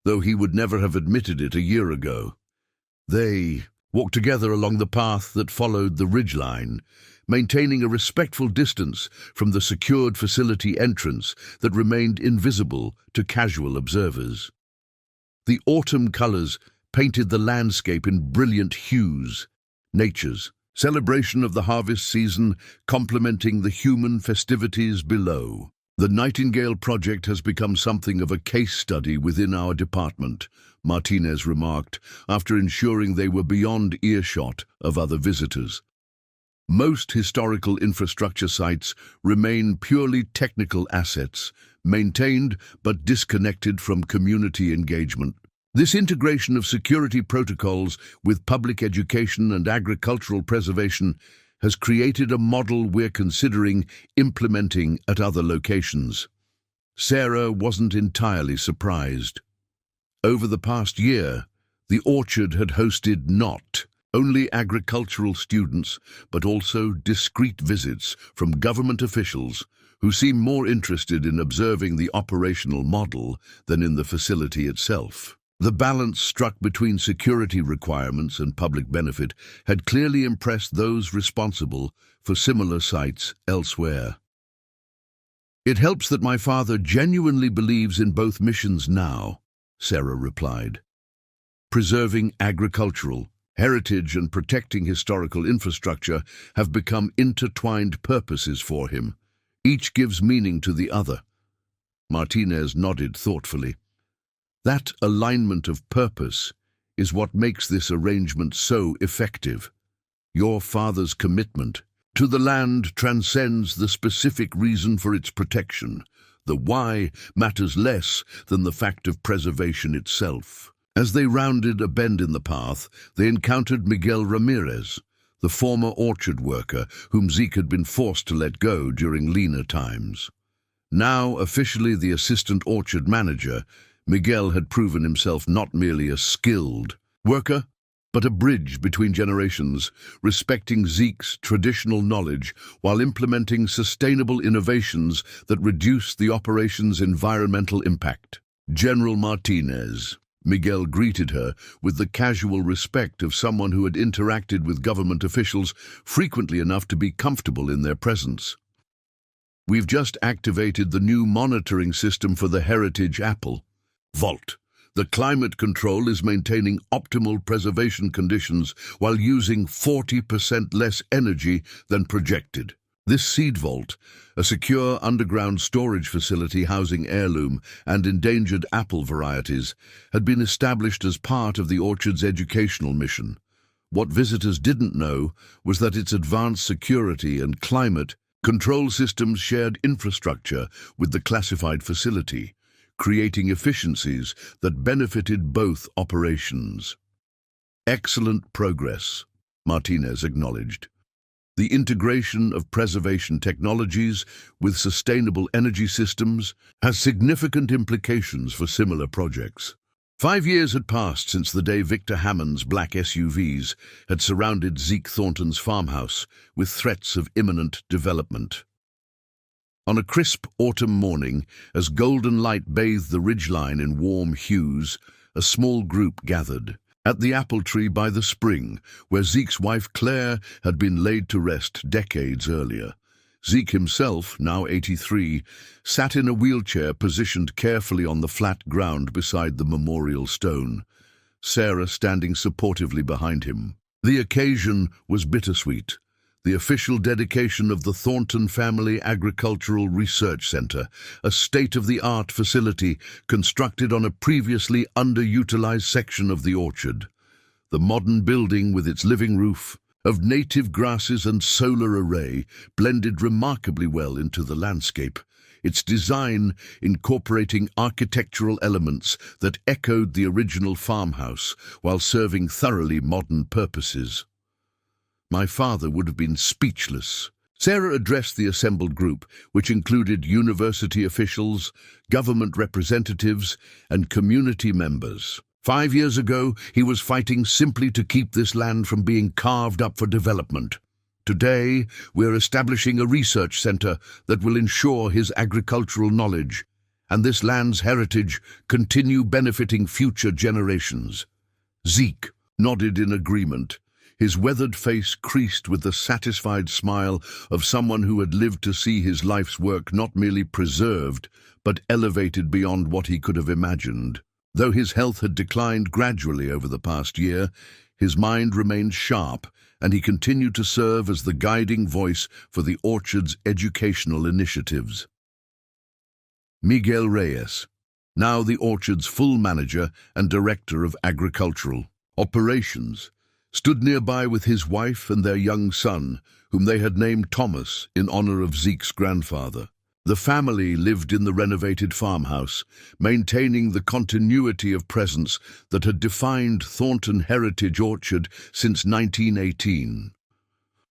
though he would never have admitted it a year ago. They walked together along the path that followed the ridgeline, maintaining a respectful distance from the secured facility entrance that remained invisible to casual observers. The autumn colors painted the landscape in brilliant hues, nature's celebration of the harvest season complementing the human festivities below. "The Nightingale Project has become something of a case study within our department," Martinez remarked, after ensuring they were beyond earshot of other visitors. "Most historical infrastructure sites remain purely technical assets, maintained but disconnected from community engagement. This integration of security protocols with public education and agricultural preservation has created a model we're considering implementing at other locations." Sarah wasn't entirely surprised. Over the past year, the orchard had hosted not only agricultural students, but also discreet visits from government officials who seemed more interested in observing the operational model than in the facility itself. The balance struck between security requirements and public benefit had clearly impressed those responsible for similar sites elsewhere. "It helps that my father genuinely believes in both missions now," Sarah replied. "Preserving agricultural heritage and protecting historical infrastructure have become intertwined purposes for him. Each gives meaning to the other." Martinez nodded thoughtfully. "That alignment of purpose is what makes this arrangement so effective. Your father's commitment to the land transcends the specific reason for its protection, The why matters less than the fact of preservation itself. As they rounded a bend in the path, they encountered Miguel Ramirez, the former orchard worker whom Zeke had been forced to let go during leaner times. Now officially the assistant orchard manager, Miguel had proven himself not merely a skilled worker, but a bridge between generations, respecting Zeke's traditional knowledge while implementing sustainable innovations that reduce the operation's environmental impact. General Martinez. Miguel greeted her with the casual respect of someone who had interacted with government officials frequently enough to be comfortable in their presence. "We've just activated the new monitoring system for the heritage apple vault. The climate control is maintaining optimal preservation conditions while using 40% less energy than projected. This seed vault, a secure underground storage facility housing heirloom and endangered apple varieties, had been established as part of the orchard's educational mission. What visitors didn't know was that its advanced security and climate control systems shared infrastructure with the classified facility, creating efficiencies that benefited both operations. "Excellent progress," Martinez acknowledged. "The integration of preservation technologies with sustainable energy systems has significant implications for similar projects." 5 years had passed since the day Victor Hammond's black SUVs had surrounded Zeke Thornton's farmhouse with threats of imminent development. On a crisp autumn morning, as golden light bathed the ridgeline in warm hues, a small group gathered at the apple tree by the spring, where Zeke's wife Claire had been laid to rest decades earlier. Zeke himself, now 83, sat in a wheelchair positioned carefully on the flat ground beside the memorial stone, Sarah standing supportively behind him. The occasion was bittersweet. The official dedication of the Thornton Family Agricultural Research Center, a state-of-the-art facility constructed on a previously underutilized section of the orchard. The modern building, with its living roof of native grasses and solar array, blended remarkably well into the landscape, its design incorporating architectural elements that echoed the original farmhouse while serving thoroughly modern purposes. My father would have been speechless. Sarah addressed the assembled group, which included university officials, government representatives, and community members. 5 years ago, he was fighting simply to keep this land from being carved up for development. Today, we're establishing a research center that will ensure his agricultural knowledge and this land's heritage continue benefiting future generations. Zeke nodded in agreement, his weathered face creased with the satisfied smile of someone who had lived to see his life's work not merely preserved, but elevated beyond what he could have imagined. Though his health had declined gradually over the past year, his mind remained sharp, and he continued to serve as the guiding voice for the orchard's educational initiatives. Miguel Reyes, now the orchard's full manager and director of agricultural operations, stood nearby with his wife and their young son, whom they had named Thomas in honor of Zeke's grandfather. The family lived in the renovated farmhouse, maintaining the continuity of presence that had defined Thornton Heritage Orchard since 1918.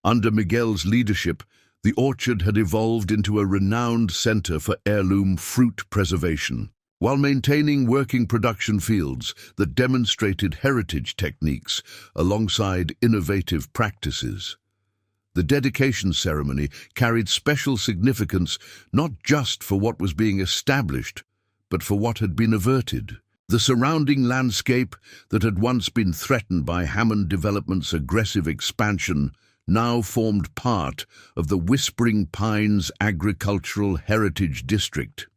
Under Miguel's leadership, the orchard had evolved into a renowned center for heirloom fruit preservation, while maintaining working production fields that demonstrated heritage techniques alongside innovative practices. The dedication ceremony carried special significance not just for what was being established, but for what had been averted. The surrounding landscape that had once been threatened by Hammond Development's aggressive expansion now formed part of the Whispering Pines Agricultural Heritage District,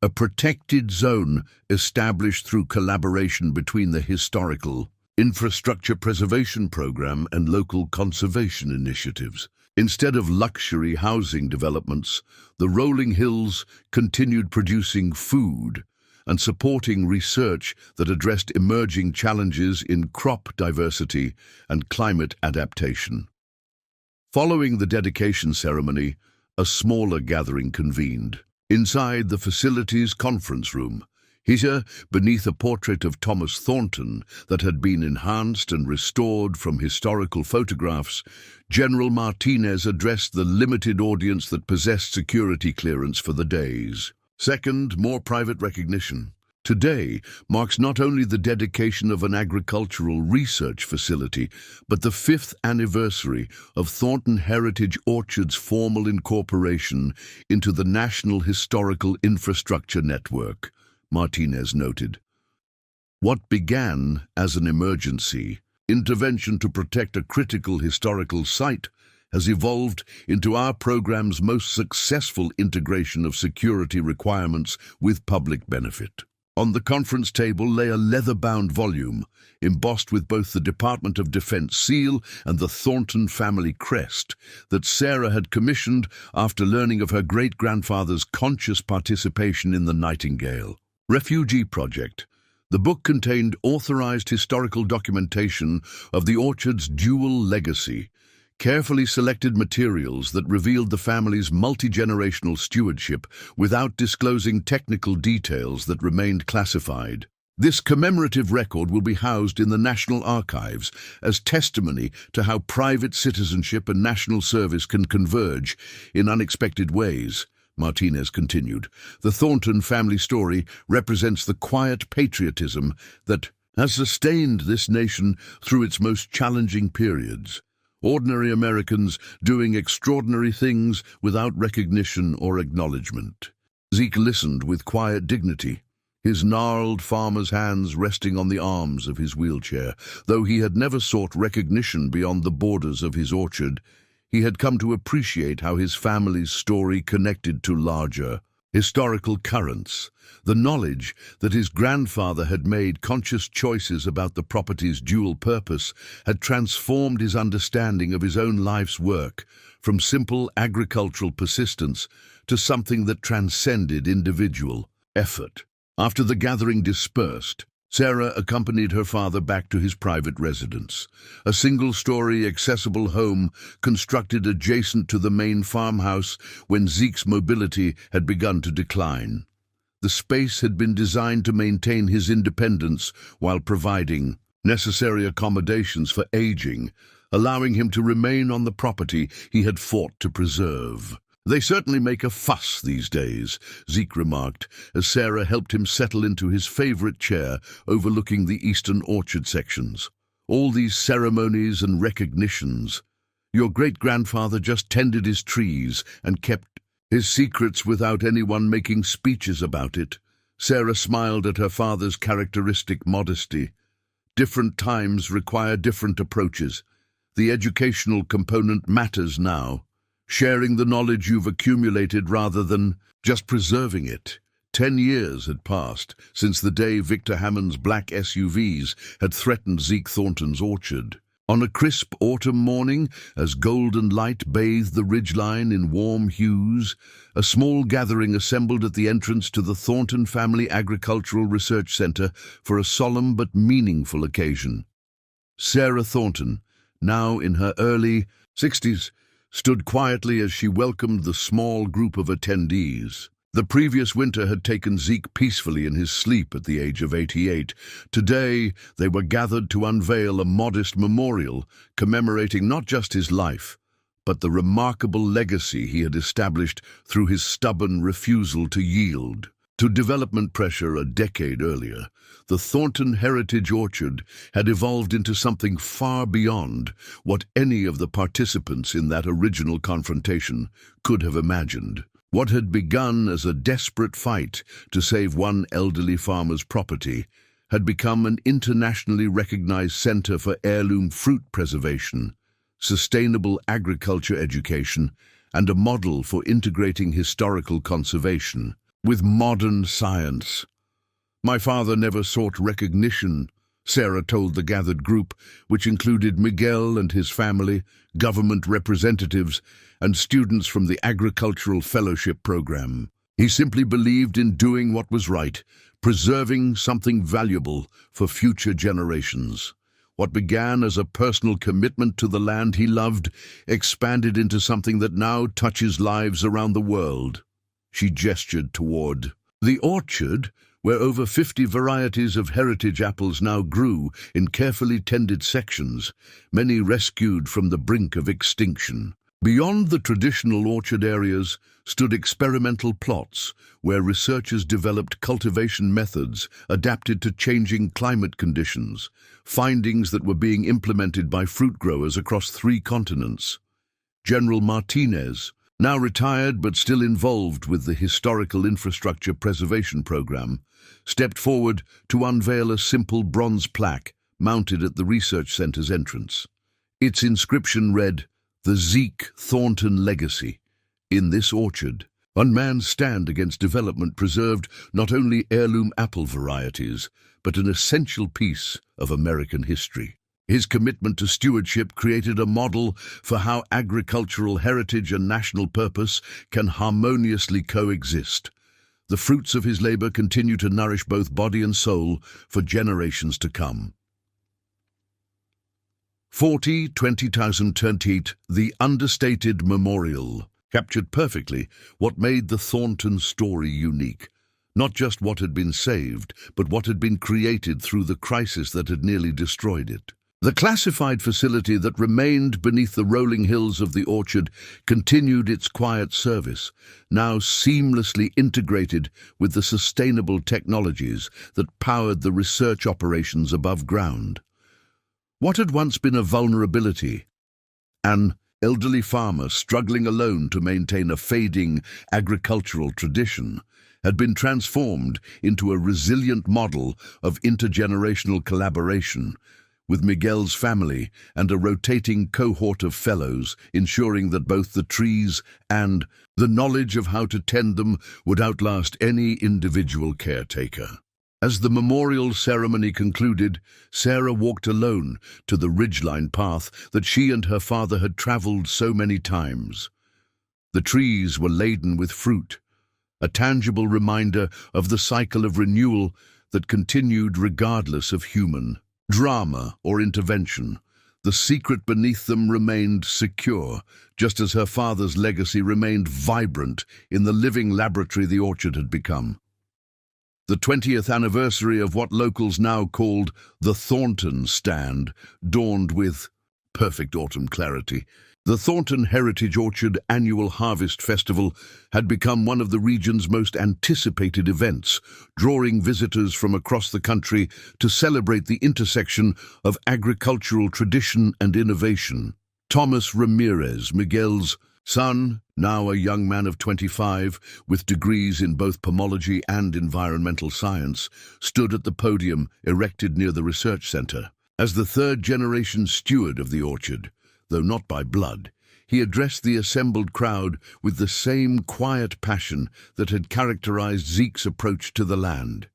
a protected zone established through collaboration between the Historical Infrastructure Preservation Program and local conservation initiatives. Instead of luxury housing developments, the rolling hills continued producing food and supporting research that addressed emerging challenges in crop diversity and climate adaptation. Following the dedication ceremony, a smaller gathering convened. Inside the facility's conference room, here, beneath a portrait of Thomas Thornton that had been enhanced and restored from historical photographs, General Martinez addressed the limited audience that possessed security clearance for the days. Second, more private recognition. Today marks not only the dedication of an agricultural research facility, but the 5th anniversary of Thornton Heritage Orchard's formal incorporation into the National Historical Infrastructure Network, Martinez noted. What began as an emergency intervention to protect a critical historical site has evolved into our program's most successful integration of security requirements with public benefit. On the conference table lay a leather-bound volume, embossed with both the Department of Defense seal and the Thornton family crest, that Sarah had commissioned after learning of her great-grandfather's conscious participation in the Nightingale Refugee Project. The book contained authorized historical documentation of the orchard's dual legacy, carefully selected materials that revealed the family's multi-generational stewardship without disclosing technical details that remained classified. This commemorative record will be housed in the National Archives as testimony to how private citizenship and national service can converge in unexpected ways, Martinez continued. The Thornton family story represents the quiet patriotism that has sustained this nation through its most challenging periods. Ordinary Americans doing extraordinary things without recognition or acknowledgement. Zeke listened with quiet dignity, his gnarled farmer's hands resting on the arms of his wheelchair. Though he had never sought recognition beyond the borders of his orchard, he had come to appreciate how his family's story connected to larger historical currents. The knowledge that his grandfather had made conscious choices about the property's dual purpose had transformed his understanding of his own life's work from simple agricultural persistence to something that transcended individual effort. After the gathering dispersed, Sarah accompanied her father back to his private residence, a single-story accessible home constructed adjacent to the main farmhouse when Zeke's mobility had begun to decline. The space had been designed to maintain his independence while providing necessary accommodations for aging, allowing him to remain on the property he had fought to preserve. "They certainly make a fuss these days," Zeke remarked, as Sarah helped him settle into his favorite chair overlooking the eastern orchard sections. "All these ceremonies and recognitions. Your great-grandfather just tended his trees and kept his secrets without anyone making speeches about it." Sarah smiled at her father's characteristic modesty. "Different times require different approaches. The educational component matters now. Sharing the knowledge you've accumulated rather than just preserving it." 10 years had passed since the day Victor Hammond's black SUVs had threatened Zeke Thornton's orchard. On a crisp autumn morning, as golden light bathed the ridgeline in warm hues, a small gathering assembled at the entrance to the Thornton Family Agricultural Research Center for a solemn but meaningful occasion. Sarah Thornton, now in her early 60s, stood quietly as she welcomed the small group of attendees. The previous winter had taken Zeke peacefully in his sleep at the age of 88. Today, they were gathered to unveil a modest memorial commemorating not just his life, but the remarkable legacy he had established through his stubborn refusal to yield to development pressure a decade earlier. The Thornton Heritage Orchard had evolved into something far beyond what any of the participants in that original confrontation could have imagined. What had begun as a desperate fight to save one elderly farmer's property had become an internationally recognized center for heirloom fruit preservation, sustainable agriculture education, and a model for integrating historical conservation with modern science. "My father never sought recognition," Sarah told the gathered group, which included Miguel and his family, government representatives, and students from the Agricultural Fellowship Program. "He simply believed in doing what was right, preserving something valuable for future generations." What began as a personal commitment to the land he loved expanded into something that now touches lives around the world. She gestured toward the orchard, where over 50 varieties of heritage apples now grew in carefully tended sections, many rescued from the brink of extinction. Beyond the traditional orchard areas stood experimental plots where researchers developed cultivation methods adapted to changing climate conditions, findings that were being implemented by fruit growers across 3 continents. General Martinez, now retired but still involved with the Historical Infrastructure Preservation Program, stepped forward to unveil a simple bronze plaque mounted at the research center's entrance. Its inscription read, "The Zeke Thornton Legacy. In this orchard, one man's stand against development preserved not only heirloom apple varieties, but an essential piece of American history." His commitment to stewardship created a model for how agricultural heritage and national purpose can harmoniously coexist. The fruits of his labor continue to nourish both body and soul for generations to come. 2028, The Understated Memorial, captured perfectly what made the Thornton story unique. Not just what had been saved, but what had been created through the crisis that had nearly destroyed it. The classified facility that remained beneath the rolling hills of the orchard continued its quiet service, now seamlessly integrated with the sustainable technologies that powered the research operations above ground. What had once been a vulnerability, an elderly farmer struggling alone to maintain a fading agricultural tradition, had been transformed into a resilient model of intergenerational collaboration, with Miguel's family and a rotating cohort of fellows ensuring that both the trees and the knowledge of how to tend them would outlast any individual caretaker. As the memorial ceremony concluded, Sarah walked alone to the ridgeline path that she and her father had traveled so many times. The trees were laden with fruit, a tangible reminder of the cycle of renewal that continued regardless of human drama or intervention. The secret beneath them remained secure, just as her father's legacy remained vibrant in the living laboratory the orchard had become. The 20th anniversary of what locals now called the Thornton Stand dawned with perfect autumn clarity. The Thornton Heritage Orchard Annual Harvest Festival had become one of the region's most anticipated events, drawing visitors from across the country to celebrate the intersection of agricultural tradition and innovation. Thomas Ramirez, Miguel's son, now a young man of 25, with degrees in both pomology and environmental science, stood at the podium erected near the research center. As the third-generation steward of the orchard, though not by blood, he addressed the assembled crowd with the same quiet passion that had characterized Zeke's approach to the land.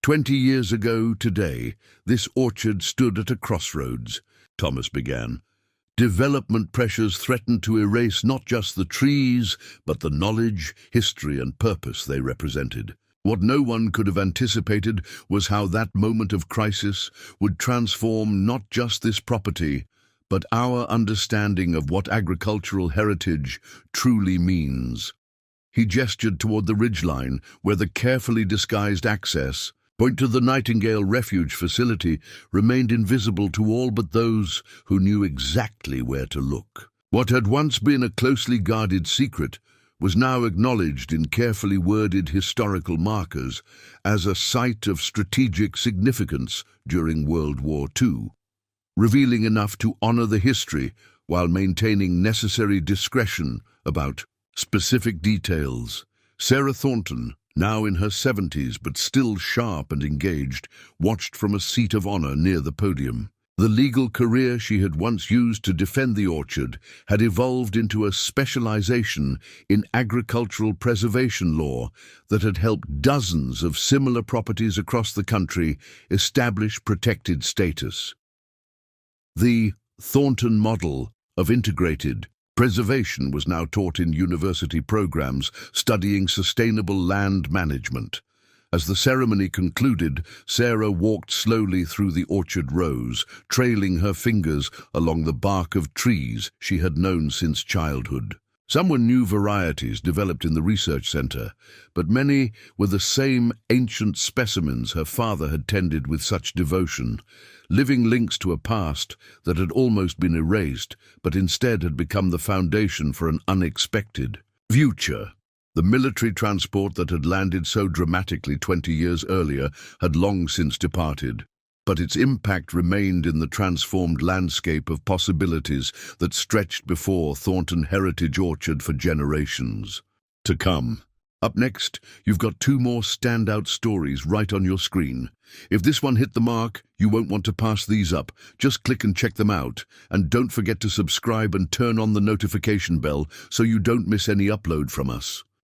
20 years ago today, this orchard stood at a crossroads, Thomas began. Development pressures threatened to erase not just the trees, but the knowledge, history, and purpose they represented. What no one could have anticipated was how that moment of crisis would transform not just this property, but our understanding of what agricultural heritage truly means. He gestured toward the ridgeline, where the carefully disguised access point to the Nightingale Refuge facility remained invisible to all but those who knew exactly where to look. What had once been a closely guarded secret was now acknowledged in carefully worded historical markers as a site of strategic significance during World War II. Revealing enough to honor the history while maintaining necessary discretion about specific details. Sarah Thornton, now in her 70s but still sharp and engaged, watched from a seat of honor near the podium. The legal career she had once used to defend the orchard had evolved into a specialization in agricultural preservation law that had helped dozens of similar properties across the country establish protected status. The Thornton model of integrated preservation was now taught in university programs studying sustainable land management. As the ceremony concluded, Sarah walked slowly through the orchard rows, trailing her fingers along the bark of trees she had known since childhood. Some were new varieties developed in the research center, but many were the same ancient specimens her father had tended with such devotion, living links to a past that had almost been erased, but instead had become the foundation for an unexpected future. The military transport that had landed so dramatically 20 years earlier had long since departed, but its impact remained in the transformed landscape of possibilities that stretched before Thornton Heritage Orchard for generations to come. Up next, you've got two more standout stories right on your screen. If this one hit the mark, you won't want to pass these up. Just click and check them out. And don't forget to subscribe and turn on the notification bell so you don't miss any upload from us.